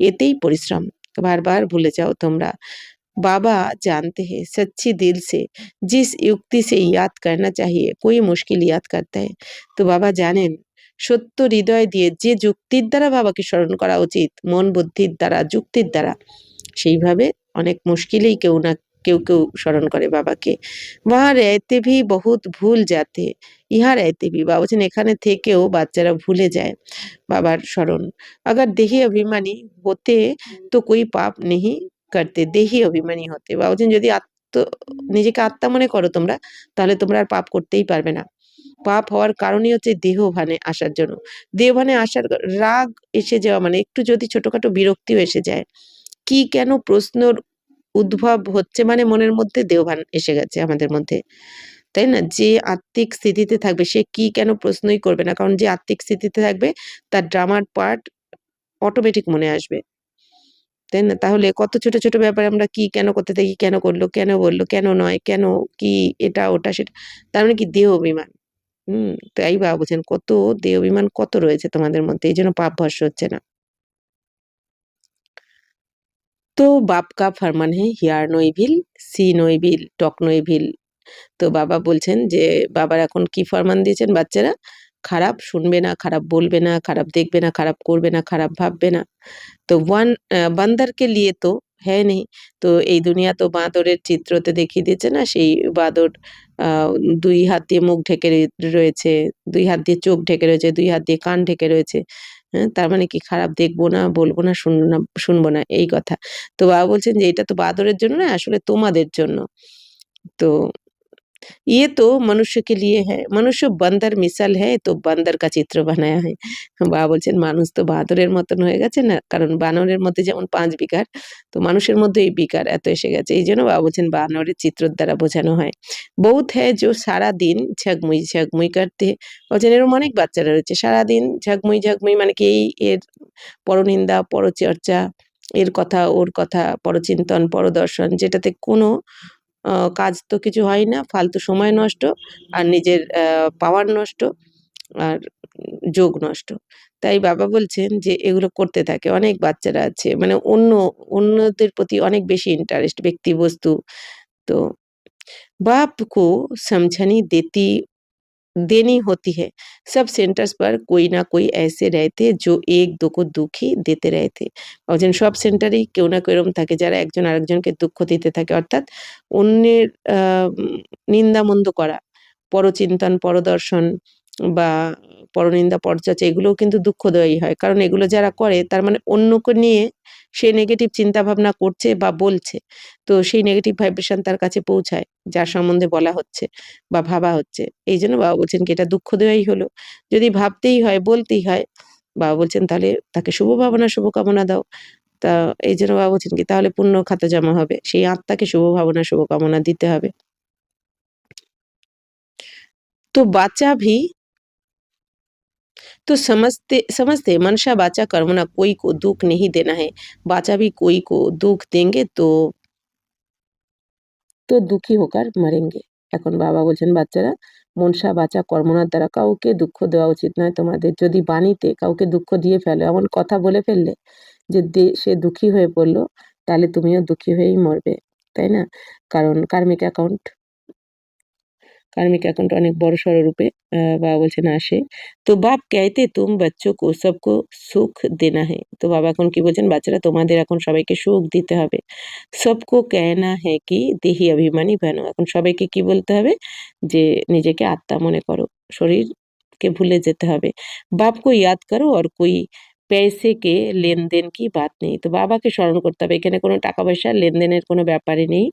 এতেই পরিশ্রম, বারবার ভুলে যাও তোমরা। बाबा जानते हैं सच्ची दिल से जिस युक्ति से याद करना चाहिए कोई मुश्किल याद करता है। তো বাবা জানেন সত্য হৃদয় দিয়ে যে যুক্তির দ্বারা বাবাকে স্মরণ করা উচিত, মন বুদ্ধির দ্বারা যুক্তির দ্বারা, সেইভাবে অনেক মুশকিলেই কেউ না কেউ কেউ স্মরণ করে বাবাকে। वहाँ रहते भी बहुत भूल जाते, ইহা रहते भी বাবা বলছেন এখানে থেকেও বাচ্চারা ভুলে যায় বাবার স্মরণ। अगर देही अभिमानी होते तो कोई पाप नहीं করতে, দেহি অভিমানী হতে। বাবা বলছেন যদি নিজেকে আত্মা মনে করো তোমরা, তাহলে তোমরা আর পাপ করতেই পারবে না। পাপ হওয়ার কারণই হচ্ছে দেহভানে আসার জন্য। দেহভানে আসার রাগ এসে যাওয়া মানে একটু যদি ছোটখাটো বিরক্তিও এসে যায়, কি কেন প্রশ্নর উদ্ভব হচ্ছে মানে মনের মধ্যে দেহভান এসে গেছে আমাদের মধ্যে, তাই না? যে আত্মিক স্থিতিতে থাকবে সে কি কেন প্রশ্নই করবে না, কারণ যে আত্মিক স্থিতিতে থাকবে তার ড্রামার পার্ট অটোমেটিক মনে আসবে, তাই না? তাহলে কত ছোট ছোট ব্যাপারে আমরা কি কেন করতে থাকি, কেন করলো, কেন বললো, কেন নয়, কেন, কি, এটা ওটা সেটা, তার মানে কি দেহ অভিমান। তাই বাবা বলছেন কত দেহ অভিমান কত রয়েছে তোমাদের মধ্যে, এই জন্য পাপ ভস্ম হচ্ছে না। তো বাপ কা ফরমান হে hear no evil, see no evil, talk no evil. তো বাবা বলছেন যে বাবার এখন কি ফরমান দিয়েছেন, বাচ্চারা খারাপ শুনবে না, খারাপ বলবে না, খারাপ দেখবে না, খারাপ করবে না, খারাপ ভাববে না। তো বান্দরকে লিয়ে তো হ্যাঁ নেই। তো এই দুনিয়া তো বাঁদরের চিত্রতে দেখিয়ে দিয়েছে না, সেই বাঁদর দুই হাত দিয়ে মুখ ঢেকে রয়েছে, দুই হাত দিয়ে চোখ ঢেকে রয়েছে, দুই হাত দিয়ে কান ঢেকে রয়েছে। হ্যাঁ, তার মানে কি খারাপ দেখবো না, বলবো না, শুনবো না এই কথা। তো বাবা বলছেন যে এটা তো বাঁদরের জন্য না, আসলে তোমাদের জন্য। তো ये तो মনুষ্য के लिए है, মনুষ্য বান্দর মিসাল है তো বান্দর का চিত্র বানায়া है। বাবা বলছেন মানুষ তো বাদরের মতন হয়ে গেছে না, কারণ বানরের মধ্যে যেমন 5 বিকার, তো মানুষের মধ্যে এই বিকার এত এসে গেছে। এইজন্য বাবা বলছেন বানরের চিত্রর দ্বারা বোঝানো হয়। বহুত হ্যায় जो সারাদিন ঝগমুই ঝগমুই করতে, বলছেন এরকম অনেক বাচ্চারা রয়েছে সারাদিন ঝগমুই ঝগমুই, মানে কি এই এর পরনিন্দা, পরচর্চা, এর কথা, ওর কথা, পরচিন্তন, পরদর্শন, যেটাতে কোনো কাজ তো কিছু হয় না, ফালতু সময় নষ্ট, আর নিজের পাওয়ার নষ্ট, আর যোগ নষ্ট। তাই বাবা বলছেন যে এগুলো করতে থাকে। অনেক বাচ্চারা আছে মানে অন্যদের প্রতি অনেক বেশি ইন্টারেস্ট, ব্যক্তি বস্তু। তো बाप को समझनी देनी होती है। सब सेंटर्स पर कोई ना कोई ऐसे रहते जो एक दो को दुःখ ही দিতে रहते। বলছেন সব সেন্টারেই কেউ না কেউ এরকম থাকে যারা একজন আরেকজনকে দুঃখ দিতে থাকে। অর্থাৎ অন্যের নিন্দামন্দ করা, পরচিন্তন, পরদর্শন বা পরনিন্দা, পরচর্চা এগুলোও কিন্তু দুঃখ দেওয়াই হয়। কারণ এগুলো যারা করে তার মানে অন্যকে নিয়ে সে নেগেটিভ চিন্তাভাবনা করছে বা বলছে। তো সেই নেগেটিভ ভাইব্রেশন তার কাছে পৌঁছায়, যার সম্বন্ধে বলা হচ্ছে বা ভাবা হচ্ছে। এইজন্য বাবা বলছেন কি এটা দুঃখ দেওয়াই হলো। যদি ভাবতেই হয়, বলতেই হয়, বাবা বলছেন তাহলে তাকে শুভ ভাবনা, শুভকামনা দাও। তা এইজন্য বাবা বলছেন কি তাহলে পুণ্য খাতা জমা হবে। সেই আত্মাকে শুভ ভাবনা, শুভকামনা দিতে হবে। तो बाचा भी तो समझते समझते मनसा बाचा कर्मणा कोई को दुःख नहीं देना है। बाचा भी कोई को दुःख देंगे তো দুঃখী হোকার মরেঙ্গে। এখন বাবা বলছেন বাচ্চারা মনসা বাচা কর্মনার দ্বারা কাউকে দুঃখ দেওয়া উচিত নয় তোমাদের। যদি বাণীতে কাউকে দুঃখ দিয়ে ফেলো, এমন কথা বলে ফেললে যে সে দুঃখী হয়ে পড়লো, তাহলে তুমিও দুঃখী হয়েই মরবে, তাই না? কারণ कार्मिक अकाउंट অনেক বড়সড় রূপে বাবা বলছেন আসে। তো বাপ कहते तुम बच्चों को सबको সুখ देना है। তো বাবা এখন কি বলছেন বাচ্চারা তোমাদের এখন সবাইকে সুখ দিতে হবে। सबको कहना है कि দেহি অভিমানী বানো। এখন সবাইকে কি বলতে হবে যে নিজেকে আত্মা মনে করো, শরীরকে ভুলে যেতে হবে। बाप को याद करो और कोई पैसे के लेनदेन की बात नहीं। তো বাবাকে স্মরণ করতে হবে, এখানে কোনো টাকা পয়সার লেনদেনের কোনো ব্যাপারই নেই।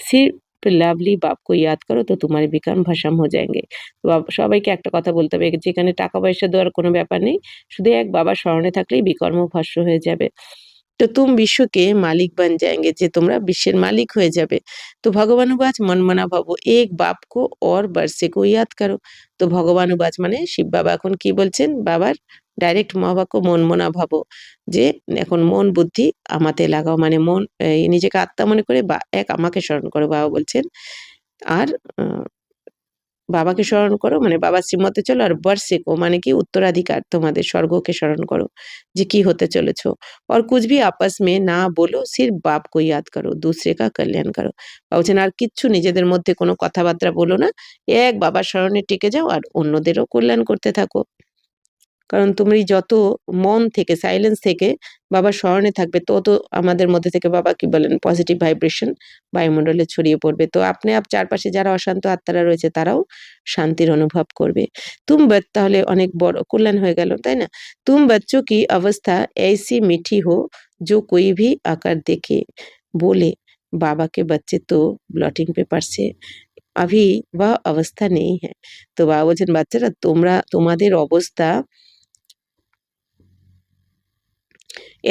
सिर्फ লাভলি বাপকে ইয়াদ করো তো তোমার বিকাম ভাসাম হয়ে যায়গে। তো সবাইকে একটা কথা বলতে হবে যেখানে টাকা পয়সা দেওয়ার কোনো ব্যাপার নেই, শুধু এক বাবার স্মরণে থাকলেই বিকর্ম ভস্ম হয়ে যাবে। তো তুম বিশ্বকে মালিক বান যায়েঙ্গে, যে তোমরা বিশ্বের মালিক হয়ে যাবে। তো ভগবানুবাজ মনমনা ভাবো এক বাপকো অর বর্ষে কো ইয়াদ করো। তো ভগবানুবাজ মানে শিব বাবা এখন কি বলছেন, বাবার ডাইরেক্ট মহাবাক্য মনমনা ভাবো, যে এখন মন বুদ্ধি আমাতে লাগাও, মানে মন নিজেকে আত্মা মনে করে বা এক আমাকে স্মরণ করো। বাবা বলছেন আর বাবাকে স্মরণ করো মানে বাবার শ্রীমতে চলো, আর বর্ষেকো মানে কি উত্তরাধিকার, তোমাদের স্বর্গকে স্মরণ করো যে কি হতে চলেছো। और कुछ भी आपस में না বলো, सिर्फ बाप को याद करो, दूसरे का कल्याण करो। বলছেন আর কিচ্ছু নিজেদের মধ্যে কোনো কথাবার্তা বলো না, এক বাবার স্মরণে টিকে যাও আর অন্যদেরও কল্যাণ করতে থাকো। কারণ তুমি যত মন থেকে সাইলেন্স থেকে বাবার স্মরণে থাকবে তত আমাদের মধ্যে থেকে বাবা কি বলেন পজিটিভ ভাইব্রেশন বায়ুমণ্ডলে ছড়িয়ে পড়বে। তো আপনি চারপাশে যারা অশান্ত আত্মারা রয়েছে তারাও শান্তির অনুভব করবে। তাহলে অনেক বড় কল্যাণ হয়ে গেল, তাই না? তুম बच्चों की अवस्था ऐसी मीठी हो जो कोई भी आकर देखे बोले बाबा के बच्चे तो ब्लॉटिंग पेपर से अभी वह अवस्था नहीं है। তো বাবা বলছেন বাচ্চারা তোমাদের অবস্থা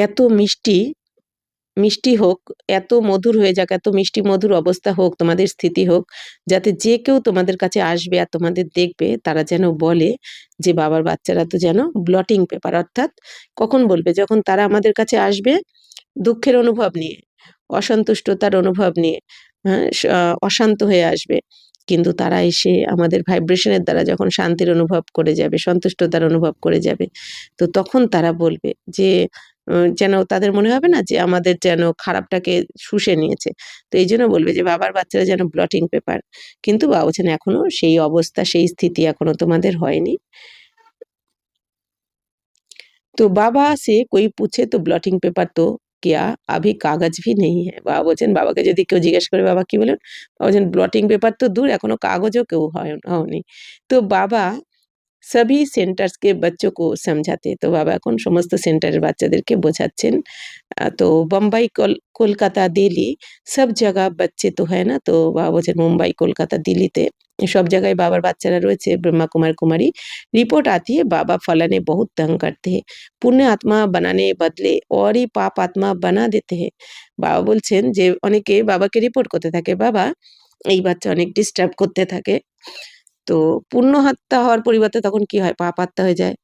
এত মিষ্টি হোক, এত মধুর হয়ে যাক, এত মিষ্টি মধুর অবস্থা হোক, তোমাদের স্থিতি হোক, যাতে যে কেউ তোমাদের কাছে আসবে আর তোমাদের দেখবে তারা যেন বলে যে বাবার বাচ্চারা তো যেন ব্লটিং পেপার। অর্থাৎ কখন বলবে, যখন তারা আমাদের কাছে আসবে দুঃখের অনুভব নিয়ে, অসন্তুষ্টতার অনুভব নিয়ে, হ্যাঁ, অশান্ত হয়ে আসবে, কিন্তু তারা এসে আমাদের ভাইব্রেশনের দ্বারা যখন শান্তির অনুভব করে যাবে, সন্তুষ্টতার অনুভব করে যাবে, তো তখন তারা বলবে যে যেন তাদের মনে হবে না যে আমাদের যেন খারাপটাকে শুষে নিয়েছে। তো এইজন্য বলবে যে বাবার বাচ্চারা যেন ব্লটিং পেপার। কিন্তু বাবা বলছেন এখনো সেই অবস্থা, সেই স্থিতি এখনো তোমাদের হয়নি। তো বাবা से कोई पूछे तो ब्लॉटिंग पेपर तो क्या अभी कागज भी नहीं है। বাবা বলছেন বাবাকে যদি কেউ জিজ্ঞেস করে বাবা কি বলেন, বাবা বলছেন ব্লটিং পেপার তো দূর, এখনো কাগজও কেউ হওনি। তো বাবা सभी सेंटर्स के बच्चों को समझाते। तो बाबा এখন সমস্ত সেন্টারের বাচ্চাদেরকে বোঝাচ্ছেন। तो बम्बई কলকাতা दिल्ली सब जगह बच्चे तो है ना, तो বাবা বলছেন মুম্বাই কলকাতা দিল্লিতে सब जगह बाबार বাচ্চারা রয়েছে ब्रह्मा कुमार कुमारी। रिपोर्ट आती है बाबा फलाने बहुत तंग करते हैं, पुण्य आत्मा बनाने बदले और ही पाप आत्मा बना देते हैं। বাবা বলছেন যে অনেকে বাবাকে রিপোর্ট করতে থাকে, বাবা এই বাচ্চা অনেক ডিস্টার্ব করতে থাকে। তো পুণ্য আত্মা হওয়ার পরিবর্তে তখন কি হয়, পাপ আত্মা হয়ে যায়।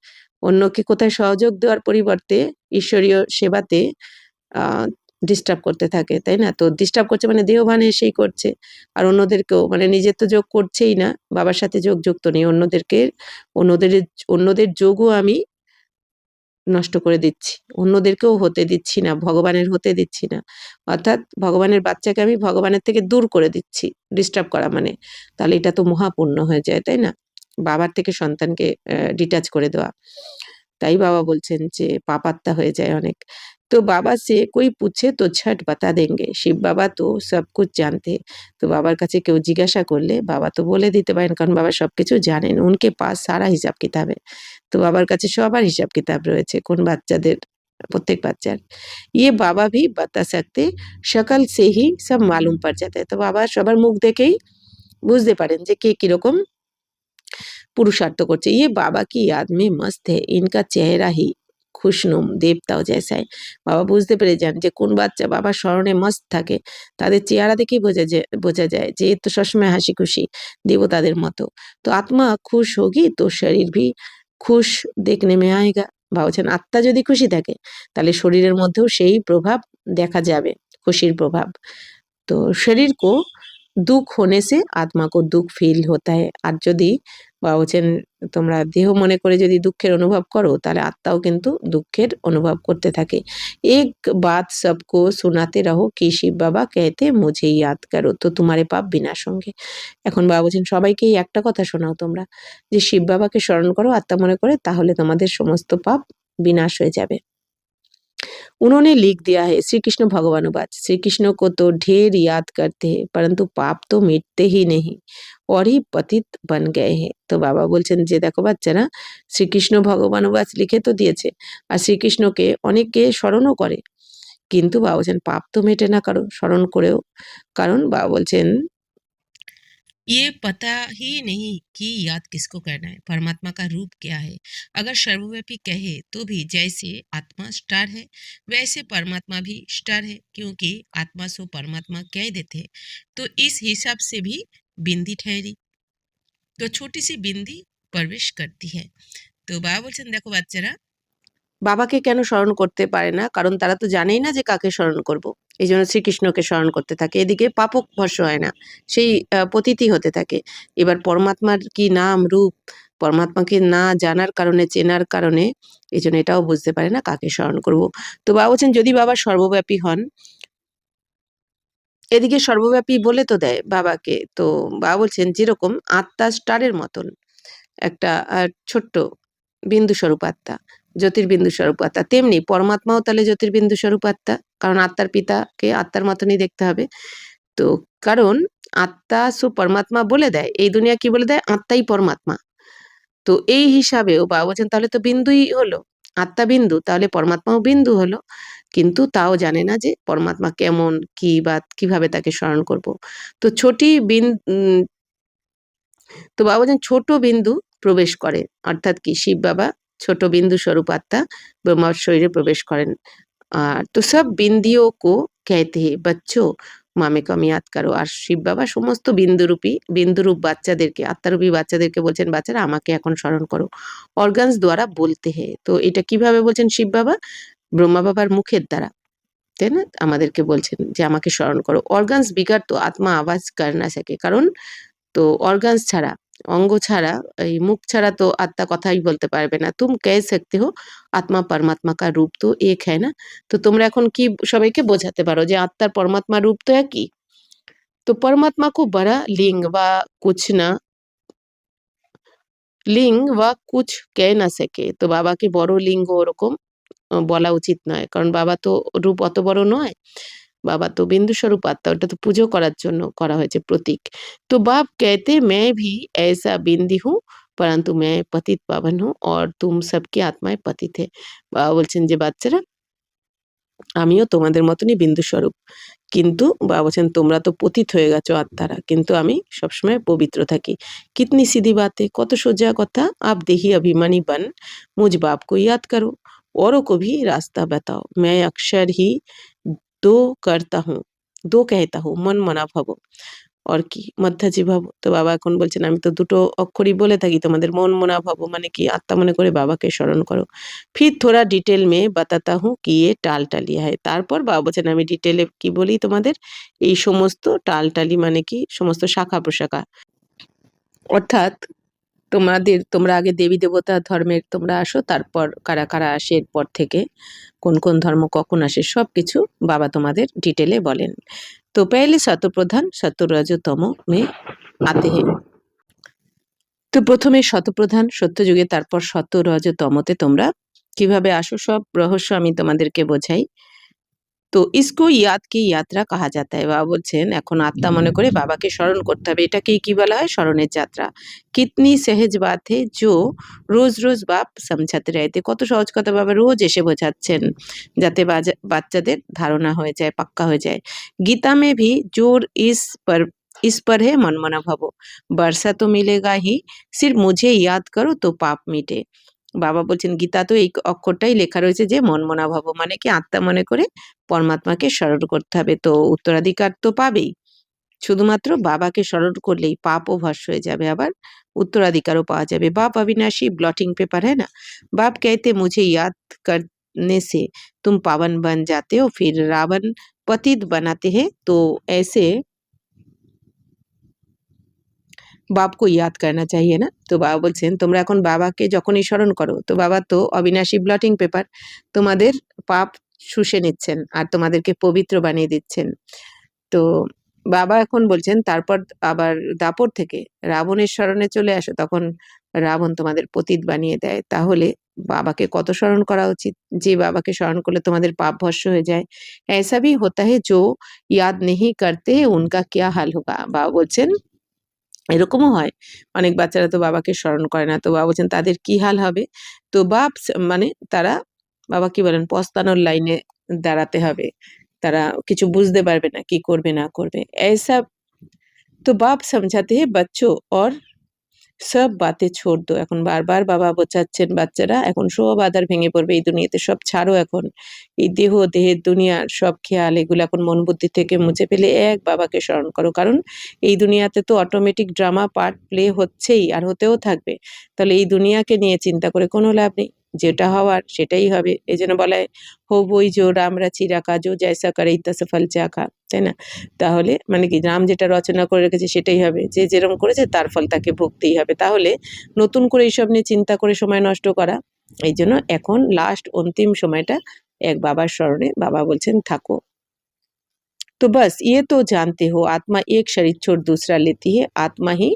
অন্যকে কোথায় সহযোগ দেওয়ার পরিবর্তে ঈশ্বরীয় সেবাতে ডিস্টার্ব করতে থাকে, তাই না? তো ডিস্টার্ব করছে মানে দেহভান এসেই করছে, আর অন্যদেরকেও, মানে নিজের তো যোগ করছেই না, বাবার সাথে যোগ যুক্ত নেই, অন্যদের অন্যদের যোগও আমি নষ্ট করে দিচ্ছি, অন্যদেরকেও হতে দিচ্ছি না, ভগবানের হতে দিচ্ছি না। অর্থাৎ ভগবানের বাচ্চাকে আমি ভগবানের থেকে দূর করে দিচ্ছি, ডিস্টার্ব করা মানে। তাহলে এটা তো মহাপুণ্য হয়ে যায়, তাই না? বাবার থেকে সন্তানকে ডিটাচ করে দেওয়া। তাই বাবা বলছেন যে পাপাত্মা হয়ে যায় অনেক। তো বাবা সে कोई पूछे तो झट बता देंगे, শিব বাবা তো সব कुछ जानते। তো বাবার কাছে কেউ জিজ্ঞাসা করলে বাবা তো বলে দিতে পারেন, কারণ বাবা সবকিছু জানেন, উনকে পাস সারা হিসাব কিতাব है। তো বাবার কাছে সবার হিসাব কিতাব রয়েছে, কোন বাচ্চাদের, প্রত্যেক বাচ্চার। ये बाबा भी बता सकते, शक्ल से ही सब मालूम पड़ जाता है। তো বাবা সবার মুখ দেখেই বুঝতে পারেন যে কে কিরকম पुरुषार्थ করছে। ये बाबा की याद में मस्त है, इनका चेहरा ही খুশনুম দেবতাও जैसा है। বাবা বুঝতে পেরে যান যে কোন বাচ্চা বাবার স্মরণে মস্ত থাকে, তাদের চেহারা দেখেই বোঝা যায় যে এ তো সবসময় হাসি খুশি, দেবতাদের মতো। তো আত্মা খুশ হোগি তো শরীর ভি খুশ দেখনে মে আয়েগা। বাবা বলছেন আত্মা যদি খুশি থাকে তাহলে শরীরের মধ্যেও সেই প্রভাব দেখা যাবে, খুশির প্রভাব। तो शरीर को दुख होने से आत्मा को दुख फील होता है। আর যদি বা বলছেন তোমরা দেহ মনে করে যদি দুঃখের অনুভব করো তাহলে আত্মাও কিন্তু দুঃখের অনুভব করতে থাকে। एक बात सबको सुनाते रहो कि শিব বাবা कहते मुझे याद करो तो तुम्हारे पाप विनाश होंगे। এখন বাবা বলছেন সবাইকেই একটা কথা শোনাও তোমরা, যে শিব বাবাকে স্মরণ করো আত্মা মনে করে, তাহলে তোমাদের সমস্ত পাপ বিনাশ হয়ে যাবে। उन्होंने लिख दिया है श्री कृष्ण भगवानुवाच, श्री कृष्ण को तो ढेर याद करते हैं परंतु पाप तो मिटते ही नहीं और ही पतित बन गए हैं। तो বাবা বলছেন যে দেখো বাচ্চারা, শ্রীকৃষ্ণ ভগবানুবাচ লিখে তো দিয়েছে, আর শ্রীকৃষ্ণকে অনেকে স্মরণও করে, কিন্তু বাবা বলছেন পাপ তো মেটে না কারো স্মরণ করেও। কারণ বাবা বলছেন ये पता ही नहीं कि याद किसको करना है, परमात्मा का रूप क्या है। अगर सर्वव्यापी कहे तो भी जैसे आत्मा स्टार है वैसे परमात्मा भी स्टार है, क्योंकि आत्मा सो परमात्मा कह देते हैं। तो इस हिसाब से भी बिंदी ठहरी, तो छोटी सी बिंदी प्रवेश करती है। तो बाबा बोलছেন দেখো বাচ্চারা বাবাকে কেন স্মরণ করতে পারে না, কারণ তারা তো জানেই না যে কাকে স্মরণ করব, এই জন্য শ্রীকৃষ্ণকে স্মরণ করতে থাকে, এদিকে পাপক ভস্য হয় না, সেই পতিতি হতে থাকে। এবার পরমাত্মার কি নাম রূপ, পরমাত্মাকে না জানার কারণে, চেনার কারণে, এই জন্য এটাও বুঝতে পারে না কাকে স্মরণ করব। তো বাবা বলছেন যদি বাবা সর্বব্যাপী হন, এদিকে সর্বব্যাপী বলে তো দেয় বাবাকে, তো বাবা বলছেন যেরকম আত্মা স্টারের মতন একটা ছোট্ট বিন্দু স্বরূপ আত্মা, জ্যোতির্বিন্দু স্বরূপ আত্মা, তেমনি পরমাত্মাও তাহলে জ্যোতির্বিন্দু স্বরূপ আত্মা, কারণ আত্মার পিতাকে আত্মার মতনই দেখতে হবে। তো কারণ আত্মা সু পরমাত্মা বলে দেয়, এই দুনিয়া কি বলে দেয়, আত্মাই পরমাত্মা। তো এই হিসাবেও বাবা বলছেন তাহলে তো বিন্দুই হলো, আত্মা বিন্দু, তাহলে পরমাত্মাও বিন্দু হলো, কিন্তু তাও জানে না যে পরমাত্মা কেমন, কি বা কিভাবে তাকে স্মরণ করব। তো তো বাবা বলছেন ছোট বিন্দু প্রবেশ করে, অর্থাৎ কি শিব বাবা ছোট বিন্দু স্বরূপ আত্মা ব্রহ্মার শরীরে প্রবেশ করেন। আর তো সব বিন্দিও কো कहते हैं बच्चों मामे को याद करो। আর শিব বাবা সমস্ত বিন্দুরূপ বাচ্চাদেরকে, আত্মারূপী বাচ্চাদেরকে বলছেন বাচ্চারা আমাকে এখন স্মরণ করো। অর্গানস দ্বারা বলতে হে, তো এটা কিভাবে বলছেন শিব বাবা, ব্রহ্মা বাবার মুখের দ্বারা, তাই না, আমাদেরকে বলছেন যে আমাকে স্মরণ করো। অর্গানস বিগার তো আত্মা আওয়াজ কর না সকে, কারণ তো অর্গানস ছাড়া, অঙ্গ ছাড়া, এই মুখ ছাড়া তো আত্মা কথাই বলতে পারবে না। তুম কহ সকতে হো আত্মা পরমাত্মা কা রূপ তো এক হ্যায় না। তো তোমরা এখন কি সবাইকে বোঝাতে পারো যে আত্মার পরমাত্মা রূপ তো একই। তো পরমাত্মা কো বড়া লিঙ্গ বা কুছ না, লিঙ্গ বা কুছ কহ না সকে। তো বাবাকে বড় লিঙ্গ ওরকম বলা উচিত নয়, কারণ বাবা তো রূপ অত বড় নয়, বাবা তো বিন্দু স্বরূপ আত্মা, ওটা তো পুজো করার জন্য করা হয়েছে প্রতীক। তো বাপ कहते मैं भी ऐसा बिंदी हूँ परंतु मैं पतित पावन हूँ और तुम सबकी आत्माएं पतित है। বাবা বলছেন যে বাচ্চারা আমিও তোমাদের মতনই বিন্দু স্বরূপ, কিন্তু বাবা বলছেন তোমরা তো পতিত হয়ে গেছো আত্মারা, কিন্তু আমি সবসময় পবিত্র থাকি। কিতনি সিধি বাতে, কত সোজা কথা। আপ দেহি अभिमानी बन मुझ बाप को याद करो, औरों को भी रास्ता बताओ। मैं अक्षर ही दो करता हूँ, दो कहता हूँ, मन मना भव और কি মধ্যাজি ভাব। তো বাবা এখন বলছেন আমি তো দুটো অক্ষরই বলে থাকি তোমাদের, মন মনা ভাব মানে কি আত্মা মনে করে বাবাকে স্মরণ করো। ফির থোড়া ডিটেল মে বাতাতা হুঁ কি ये টাল টালিয়া है। তারপর বাবা বলছেন আমি ডিটেলে কি বলি তোমাদের, এই সমস্ত টালটালি মানে কি সমস্ত শাখা প্রশাখা, অর্থাৎ তোমরা আগে দেবী দেবতা ধর্মের তোমরা আসো, তারপর কারা কারা আসে এরপর থেকে, কোন কোন ধর্ম কখন আসে সবকিছু বাবা তোমাদের ডিটেলে বলেন। তো পহলে শতপ্রধান সত্যরজতম মে আতে হে। তো প্রথমে শতপ্রধান সত্যযুগে, তারপর সত্যরজতমতে তোমরা কিভাবে আসো সব রহস্য আমি তোমাদেরকে বোঝাই। তো ইসকো ইয়াদ কি যাত্রা কাহা যাতা है। বাবা বলছেন এখন আত্মা মনে করে বাবাকে স্মরণ করতে হবে, এটাকেই কি বলা হয়, স্মরণের যাত্রা। কিতনি সহজ বাত হে जो রোজ রোজ বাপ সমঝাতে रहते। কত সহজ কথা বাবা রোজ এসে বোঝাচ্ছেন, যাতে বাচ্চাদের ধারণা হয়ে যায়, পাক্কা হয়ে যায়। गीता में भी जोर इस पर है मनमना भवो, बरसा तो मिलेगा ही, सिर्फ मुझे याद करो तो पाप मिटे। বাবা বলছেন গীতা তো এই অক্ষরটাই লেখা রয়েছে যে মনমনা ভব মানে কি আত্মা মনে করে পরমাত্মাকে স্মরণ করতে হবে। তো উত্তরাধিকার তো পাবেই, শুধুমাত্র বাবাকে স্মরণ করলেই পাপও ভস্ম হয়ে যাবে, আবার উত্তরাধিকারও পাওয়া যাবে। बाप अविनाशी ब्लॉटिंग पेपर है ना, बाप कहते मुझे याद करने से तुम पावन बन जाते हो, फिर रावण पतित बनाते हैं, तो ऐसे বাপকে ইয়াদ করনা চাহিয়ে না। তো বাবা বলছেন তোমরা এখন বাবাকে যখনই স্মরণ করো, তো বাবা তো অবিনাশী ব্লটিং পেপার, তোমাদের পাপ শুষে নিচ্ছেন আর তোমাদেরকে পবিত্র বানিয়ে দিচ্ছেন। তো বাবা এখন বলছেন তারপর আবার দাপর থেকে রাবণের স্মরণে চলে আসো, তখন রাবণ তোমাদের পতিত বানিয়ে দেয়। তাহলে বাবাকে কত স্মরণ করা উচিত, যে বাবাকে স্মরণ করলে তোমাদের পাপ ভস্ম হয়ে যায়। ऐसा भी होता है जो याद नहीं करते उनका क्या हाल होगा। বাবা বলছেন এরকমও হয়, অনেক বাচ্চারা তো বাবাকে স্মরণ করে না, তো বাবা বলছেন তাদের কি হাল হবে। তো মানে তারা বাবা কি বলেন পস্তানোর লাইনে দাঁড়াতে হবে, তারা কিছু বুঝতে পারবে না কি করবে না করবে। ऐसा तो बाप समझाते हैं बच्चों और সব বাতে ছোড় দো। এখন বারবার বাবা বোঝাচ্ছেন বাচ্চারা এখন সব আধার ভেঙে পড়বে, এই দুনিয়াতে সব ছাড়ো, এখন এই দেহের দুনিয়ার সব খেয়াল এগুলো এখন মন বুদ্ধি থেকে মুছে ফেলে এক বাবাকে স্মরণ করো। কারণ এই দুনিয়াতে তো অটোমেটিক ড্রামা পার্ট প্লে হচ্ছেই আর হতেও থাকবে, তাহলে এই দুনিয়াকে নিয়ে চিন্তা করে কোনো লাভ নেই, যেটা হওয়ার সেটাই হবে। এই জন্য বলা হয় হো বই জো রাম রাচি রাখা জো জয়সা করে ইত্যাসা ফল চাখা, তাই না। তাহলে মানে কি রাম যেটা রচনা করে রেখেছে সেটাই হবে, যে যেরকম করেছে তার ফল তাকে ভুগতেই হবে। তাহলে নতুন করে এইসব নিয়ে চিন্তা করে সময় নষ্ট করা, এই জন্য এখন লাস্ট অন্তিম সময়টা এক বাবার স্মরণে বাবা বলছেন থাকো। तो बस ये तो जानते हो आत्मा एक शरीर छोड़ दूसरा लेती है, आत्मा ही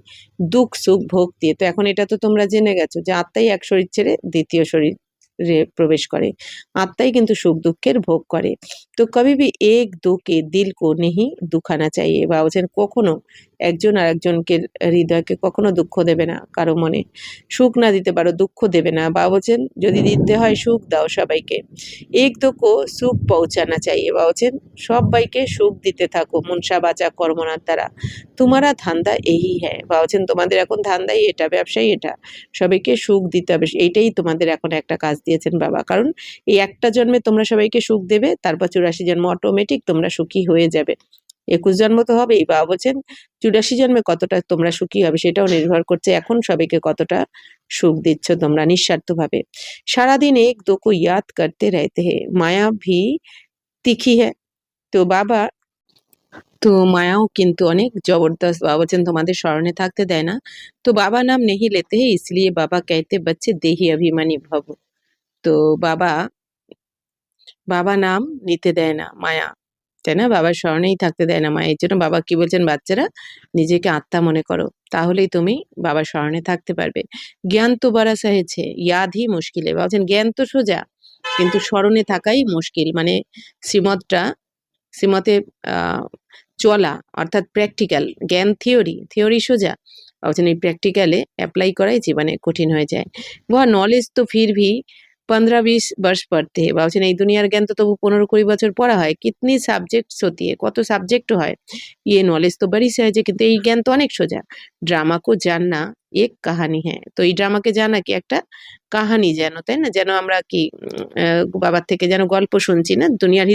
दुख सुख भोगती है। तो এখন এটা তো তোমরা জেনে গেছো যে আত্মাই এক শরীর ছেড়ে দ্বিতীয় শরীরে প্রবেশ করে, আত্মাই কিন্তু সুখ দুঃখের ভোগ করে। তো কবি ভি এক দো কে দিল কো নেহি দুখানা চাইয়ে। বা বলছেন কখনো একজন আর একজনকে হৃদয়কে কখনো দুঃখ দেবে না, কারো মনে সুখ না দিতে পারো, দুঃখ দেবে না। বা বলছেন যদি দিতে হয় সুখ দাও সবাইকে। এক দো কো সুখ পৌঁছানা চাইয়ে। বা বলছেন সবাইকে সুখ দিতে থাকো মনসা বাচা কর্মনার দ্বারা, তোমারা ধান্দা এই হ্যাঁ। বা বলছেন তোমাদের এখন ধান্দাই এটা, ব্যবসায়ী এটা, সবাইকে সুখ দিতে হবে, এইটাই তোমাদের এখন একটা কাজ দিয়েছেন বাবা। কারণ এই একটা জন্মে তোমরা সবাইকে সুখ দেবে, তারপর 84 জন্ম অটোমেটিক তোমরা সুখী হয়ে যাবে। 21 জন্ম তো হবেই। বাবা বলছেন 84 জন্মে কতটা তোমরা সুখী হবে সেটাও নির্ভর করছে এখন সবাইকে কতটা সুখ দিচ্ছ তোমরা নিঃস্বার্থভাবে। সারাদিন এক দো কো ইয়াদ করতে रहते हैं, মায়া ভি তিখি হ্যাঁ। তো বাবা তো মায়াও কিন্তু অনেক জবরদস্ত। বাবা বলছেন তোমাদের স্মরণে থাকতে দেয় না। তো বাবা নাম নেহি লেতে हैं इसलिए बाबा कहते बच्चे देही अभिमानी भव। তো বাবা নাম নিতে দেয় না মায়া, তাই না, বাবার স্মরণেই থাকতে দেয় না মায়া। এর জন্য বাবা কি বলছেন বাচ্চারা নিজেকে আত্মা মনে করো, তাহলেই তুমি বাবার স্মরণে থাকতে পারবে। জ্ঞান তো বড়া সহেছে ইয়াদই মুশকিল। বাবা বলছেন জ্ঞান তো সোজা, কিন্তু স্মরণে থাকাই মুশকিল। মানে শ্রীমতে চলা অর্থাৎ প্র্যাকটিক্যাল জ্ঞান, থিওরি সোজা বলছেন এই প্র্যাকটিক্যালে অ্যাপ্লাই করাই জীবনে কঠিন হয়ে যায়। वह नॉलेज तो फिर भी 15-20 वर्ष पढ़ते हैं। বলছেন এই দুনিয়ার জ্ঞান তো তবু 15-20 বছর পড়া হয়। कितनी सब्जेक्ट्स होती है, कत सब्जेक्ट হয়। ये नॉलेज तो बड़ी सहज है, কিন্তু এই জ্ঞান তো অনেক সোজা। ड्रामा को जानना एक कहानी है। তো এই ড্রামাকে জানা কি একটা কাহানি যেন, তাই না? যেন আমরা কি বাবার থেকে যেন গল্প শুনছি না? দুনিয়ার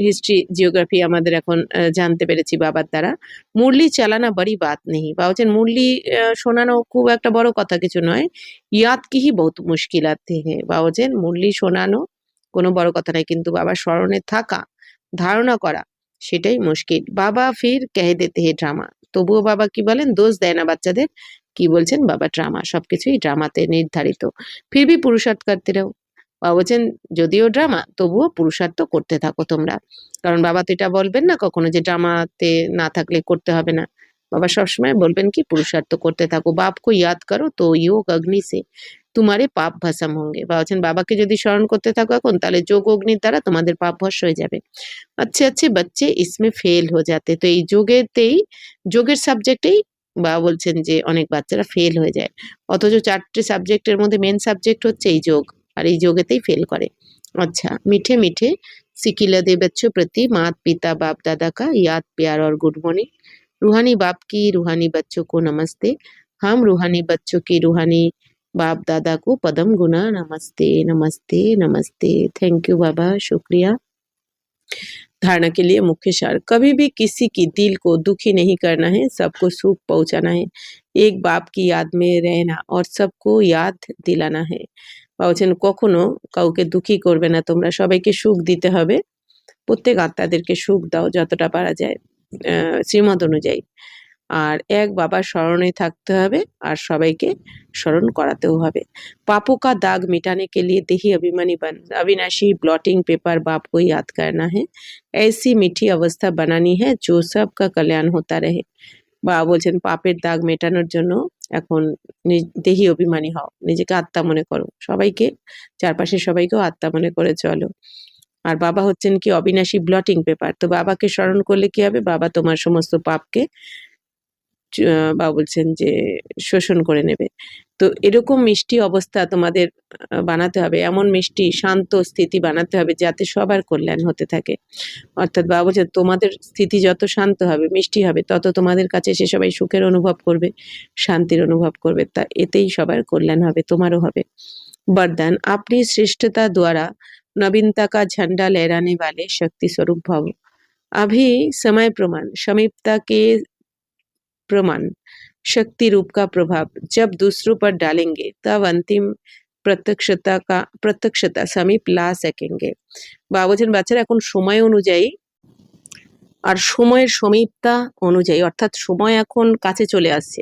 হিস্ট্রি, জিওগ্রাফি আমাদের এখন জানতে পেরেছি বাবার দ্বারা। মুরলি চালানা বড়ি বাত নেই। বা বলছেন মুরলি শোনানো খুব একটা বড় কথা কিছু নয়। ইয়াদ কি হি বহুত মুশকিলাত হ্যাঁ। বা বলছেন মুরলি শোনানো কোনো বড় কথা নয়, কিন্তু বাবার স্মরণে থাকা, ধারণা করা সেটাই মুশকিল। বাবা ফির কহে দেতে হে ড্রামা। তবুও বাবা কি বলেন? দোষ দেয় না বাচ্চাদের। কি বলছেন? বাবা ড্রামা, সবকিছুই ড্রামাতে নির্ধারিত। ফির ভি পুরুষার্থ করতে রহো। বাবা বলছেন যদিও ড্রামা তবুও পুরুষার্থ করতে থাকো তোমরা। কারণ বাবা তো এটা বলবেন না কখনো যে ড্রামাতে না থাকলে করতে হবে না। বাবা সবসময় বলবেন কি পুরুষার্থ করতে থাকো। বাপ কো ইয়াদ করো তো योग अग्नि से तुम्हारे पाप भस्म होंगे। বা বলছেন বাবাকে যদি স্মরণ করতে থাকো এখন, তাহলে যোগ অগ্নির দ্বারা তোমাদের পাপ ভস্ম হয়ে যাবে। अच्छे अच्छे बच्चे इसमें फेल हो जाते। তো এই যোগের সাবজেক্টেই বাবা বলছেন যে অনেক বাচ্চারা ফেল হয়ে যায়। অথচ 4টে সাবজেক্টের মধ্যে মেন সাবজেক্ট হচ্ছে এই যোগ, আর এই যোগেতেই ফেল করে। अच्छा, मीठे मीठे सिकिलदे बच्चों प्रति माता पिता बाप दादा का याद प्यार और गुड मॉर्निंग। रूहानी बाप की रूहानी बच्चों को नमस्ते। हम रूहानी बच्चों की रूहानी बाप दादा को पदम गुना नमस्ते नमस्ते नमस्ते। थैंक यू बाबा, शुक्रिया। धारणा के लिए मुख्य सार, कभी भी किसी की दिल को दुखी नहीं करना है, सबको सुख पहुंचाना है। एक बाप की याद में रहना और सबको याद दिलाना है। বলছেন কখনো কাউকে দুঃখী করবে না তোমরা, সবাইকে সুখ দিতে হবে। প্রত্যেক আত্মাদেরকে সুখ দাও যতটা পারা যায় শ্রীমত অনুযায়ী। আর এক বাবার স্মরণে থাকতে হবে, আর সবাইকে স্মরণ করাতেও হবে। पापों का दाग मिटाने के लिए देही अभिमानी बन अविनाशी ब्लॉटिंग पेपर बाप को याद करना है। ऐसी मीठी अवस्था बनानी है जो सबका कल्याण होता रहे। বাবা বলছেন পাপের দাগ মেটানোর জন্য এখন দেহি অভিমানী হও, নিজেকে আত্মা মনে করো, সবাইকে চারপাশের সবাইকেও আত্মা মনে করে চলো। আর বাবা হচ্ছেন কি অবিনাশী ব্লটিং পেপার। তো বাবাকে স্মরণ করলে কি হবে? বাবা তোমার সমস্ত পাপকে বাবা বলছেন যে শোষণ করে নেবে। তো এরকম মিষ্টি অবস্থা তোমাদের বানাতে হবে, এমন মিষ্টি শান্ত স্থিতি বানাতে হবে যাতে সবার কল্যাণ হতে থাকে। অর্থাৎ বাবা বলছেন তোমাদের স্থিতি যত শান্ত হবে, মিষ্টি হবে, তত তোমাদের কাছে এসে সবাই সুখের অনুভব করবে, শান্তির অনুভব করবে। তা এতেই সবার কল্যাণ হবে, তোমারও হবে। वरदान, अपनी श्रेष्ठता द्वारा नवीनता का झंडा लहराने वाले शक्ति स्वरूप भव। अभी समय प्रमाण समीपता के प्रमाण शक्ति रूप का प्रभाव जब दूसरों पर डालेंगे तब अंतिम प्रत्यक्षता समीप ला सकेंगे। বাবা বলছেন বাচ্চারা এখন সময় অনুযায়ী আর সময়ের সমীপতা অনুযায়ী, অর্থাৎ সময় এখন কাছে চলে আসছে,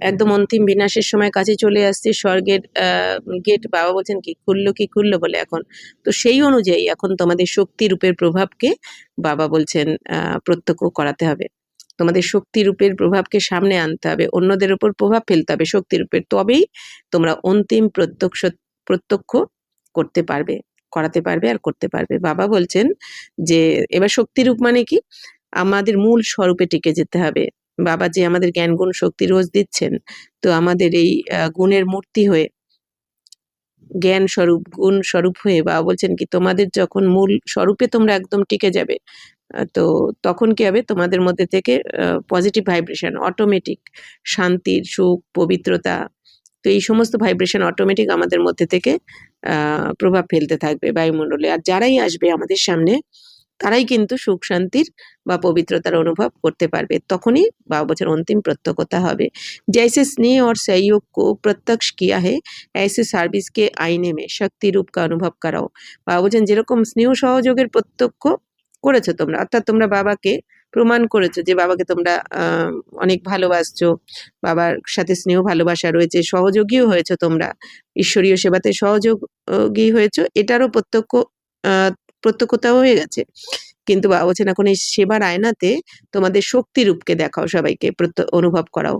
একদম অন্তিম বিনাশের সময় কাছে চলে আসছে। স্বর্গের গেট বাবা বলছেন কি খুললো বলে এখন। তো সেই অনুযায়ী এখন তোমাদের শক্তি রূপের প্রভাবকে বাবা বলছেন প্রত্যক্ষ করাতে হবে। তোমাদের শক্তি রূপের প্রভাবকে সামনে আনতে হবে, অন্যদের উপর প্রভাব ফেলতে হবে শক্তি রূপের, তবেই তোমরা অন্তিম প্রত্যক্ষ করতে পারবে, করাতে পারবে আর করতে পারবে। বাবা বলছেন যে এবার শক্তি রূপ মানে কি? আমাদের মূল স্বরূপে টিকে যেতে হবে। বাবা যে আমাদের জ্ঞান গুণ শক্তি রোজ দিচ্ছেন, তো আমাদের এই গুণের মূর্তি হয়ে, জ্ঞান স্বরূপ গুণ স্বরূপ হয়ে বাবা বলছেন কি তোমাদের যখন মূল স্বরূপে তোমরা একদম টিকে যাবে, তো তখন কি হবে? তোমাদের মধ্যে থেকে পজিটিভ ভাইব্রেশন অটোমেটিক, শান্তির, সুখ, পবিত্রতা, তো এই সমস্ত ভাইব্রেশন অটোমেটিক আমাদের মধ্যে থেকে প্রভাব ফেলতে থাকবে বায়ুমণ্ডলে। আর যারাই আসবে আমাদের সামনে তারাই কিন্তু সুখ শান্তির বা পবিত্রতার অনুভব করতে পারবে। তখনই বাবা বছর অন্তিম প্রত্যক্ষতা হবে। जैसे स्नेह और सहयोग को प्रत्यक्ष किया है ऐसे सर्विस के आईने में शक्ति रूप का अनुभव कराओ। বাবা বলছেন যেরকম স্নেহ সহযোগের প্রত্যক্ষ করেছো তোমরা, অর্থাৎ তোমরা বাবাকে প্রমাণ করেছো যে বাবাকে তোমরা অনেক ভালোবাসছো, বাবার সাথে স্নেহ ভালোবাসা রয়েছে, সহযোগীও হয়েছো তোমরা, ঈশ্বরীয় সেবাতে সহযোগী হয়েছো, এটারও প্রত্যক্ষতাও হয়ে গেছে। কিন্তু বাবা বলছেন এখন এই সেবার আয়নাতে তোমাদের শক্তি রূপকে দেখাও, সবাইকে অনুভব করাও।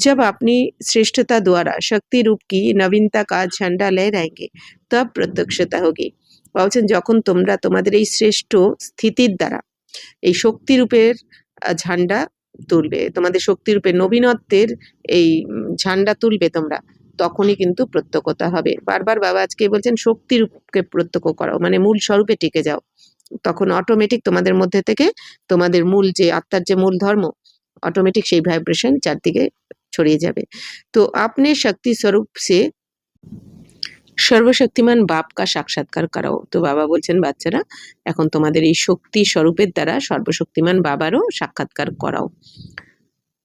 जब अपनी श्रेष्ठता द्वारा शक्ति रूप की नवीनता का झंडा लहराएंगे तब प्रत्यक्षता होगी। বাবা বলছেন যখন তোমরা তোমাদের এই শ্রেষ্ঠ স্থিতির দ্বারা এই শক্তি রূপের ঝান্ডা তুলবে, তোমাদের শক্তিরূপে নবীনত্বের এই ঝান্ডা তুলবে তোমরা, তখনই কিন্তু প্রত্যক্ষতা হবে। বারবার বাবা আজকে বলছেন শক্তিরূপকে প্রত্যক্ষ করো, মানে মূল স্বরূপে টিকে যাও, তখন অটোমেটিক তোমাদের মধ্যে থেকে তোমাদের মূল যে আত্মার যে মূল ধর্ম, ऑटोमेटिक সেই ভাইব্রেশন চারদিকে ছড়িয়ে যাবে। তো আপনি শক্তি স্বরূপ সে সর্বশক্তিমান বাপ কা সাক্ষাৎকার করাও। তো বাবা বলছেন বাচ্চারা এখন তোমাদের এই শক্তি স্বরূপের দ্বারা সর্বশক্তিমান বাবারও সাক্ষাৎকার করাও।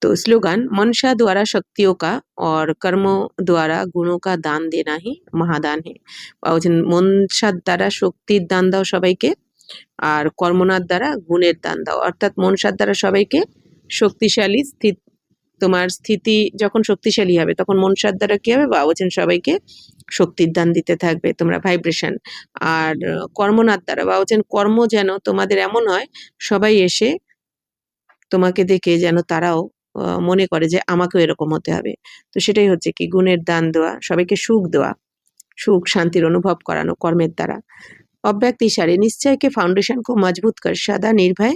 तो स्लोगन मनसा द्वारा शक्तियों का और कर्मों द्वारा गुणों का दान देना ही महादान है। বলছেন মনসার দ্বারা শক্তির দান দাও সবাইকে, আর কর্মনার দ্বারা গুণের দান দাও। অর্থাৎ মনসার দ্বারা সবাইকে শক্তিশালী তোমার স্থিতি যখন শক্তিশালী হবে তখন মনসার দ্বারা কি হবে, বা বলছেন সবাইকে শক্তির দান দিতে থাকবে তোমরা ভাইব্রেশন। আর কর্মনার দ্বারা বা বলছেন কর্ম যেন তোমাদের এমন হয় সবাই এসে তোমাকে দেখে যেন তারাও মনে করে যে আমাকেও এরকম হতে হবে। তো সেটাই হচ্ছে কি গুণের দান দেওয়া, সবাইকে সুখ দেওয়া, সুখ শান্তির অনুভব করানো কর্মের দ্বারা। अव्यक्त इशारे निश्चय के फाउंडेशन को मजबूत कर सदा निर्भय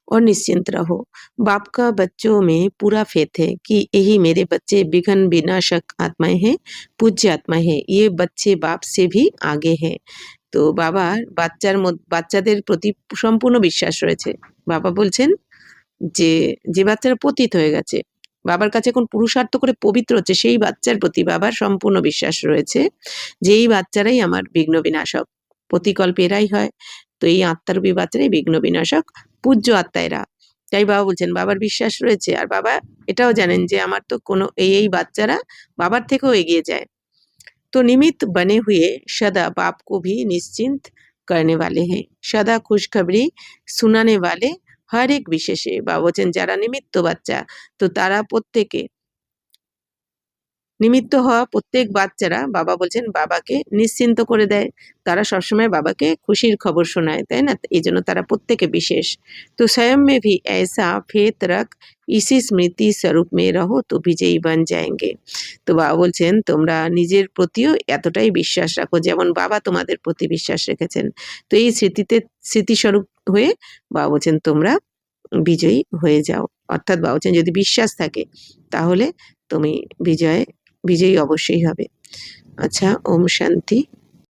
और निश्चिंत रहो। बाप का बच्चों में पूरा फेथ है कि यही मेरे बच्चे विघ्न विनाशक आत्माएं हैं, पूज्य आत्माएं हैं, ये बच्चे बाप से भी आगे हैं। তো বাবার বাচ্চাদের প্রতি সম্পূর্ণ বিশ্বাস রয়েছে। বাবা বলছেন যে যে বাচ্চারা পতিত হয়ে গেছে, বাবার কাছে এখন পুরুষার্থ করে পবিত্র হচ্ছে, সেই বাচ্চার প্রতি বাবার সম্পূর্ণ বিশ্বাস রয়েছে যে এই বাচ্চারাই আমার বিঘ্ন বিনাশক, প্রতিকল্প এরাই হয়। তো এই আত্মারূপী বাচ্চারাই বিঘ্ন বিনাশক, পূজ্য আত্মা এরা। তাই বাবা বলছেন বাবার বিশ্বাস রয়েছে, আর বাবা এটাও জানেন যে আমার তো কোনো এই বাচ্চারা বাবার থেকেও এগিয়ে যায়। तो निमित्त बने हुए सदा बाप को भी निश्चिंत करने वाले हैं, सदा खुशखबरी सुनाने वाले हर एक विशेषे। बाबा বলছেন যারা নিমিত্ত বাচ্চা, তো তারা প্রত্যেকে নিমিত্ত হওয়া প্রত্যেক বাচ্চারা বাবা বলছেন বাবাকে নিশ্চিন্ত করে দেয়, তারা সবসময় বাবাকে খুশির খবর শোনায়, তাই না? এই জন্য তারা প্রত্যেকে বিশেষ। তো स्वयं में भी ऐसा फेत रख इसी स्मृति स्वरूप में रहो तो विजयी बन जाएंगे। তো বাবা বলছেন তোমরা নিজের প্রতিও এতটাই বিশ্বাস রাখো যেমন বাবা তোমাদের প্রতি বিশ্বাস রেখেছেন। তো এই স্মৃতিস্বরূপ হয়ে বাবা বলছেন তোমরা বিজয়ী হয়ে যাও। অর্থাৎ বাবা বলছেন যদি বিশ্বাস থাকে তাহলে তুমি বিজয়ী অবশ্যই হবে। আচ্ছা, ওম শান্তি।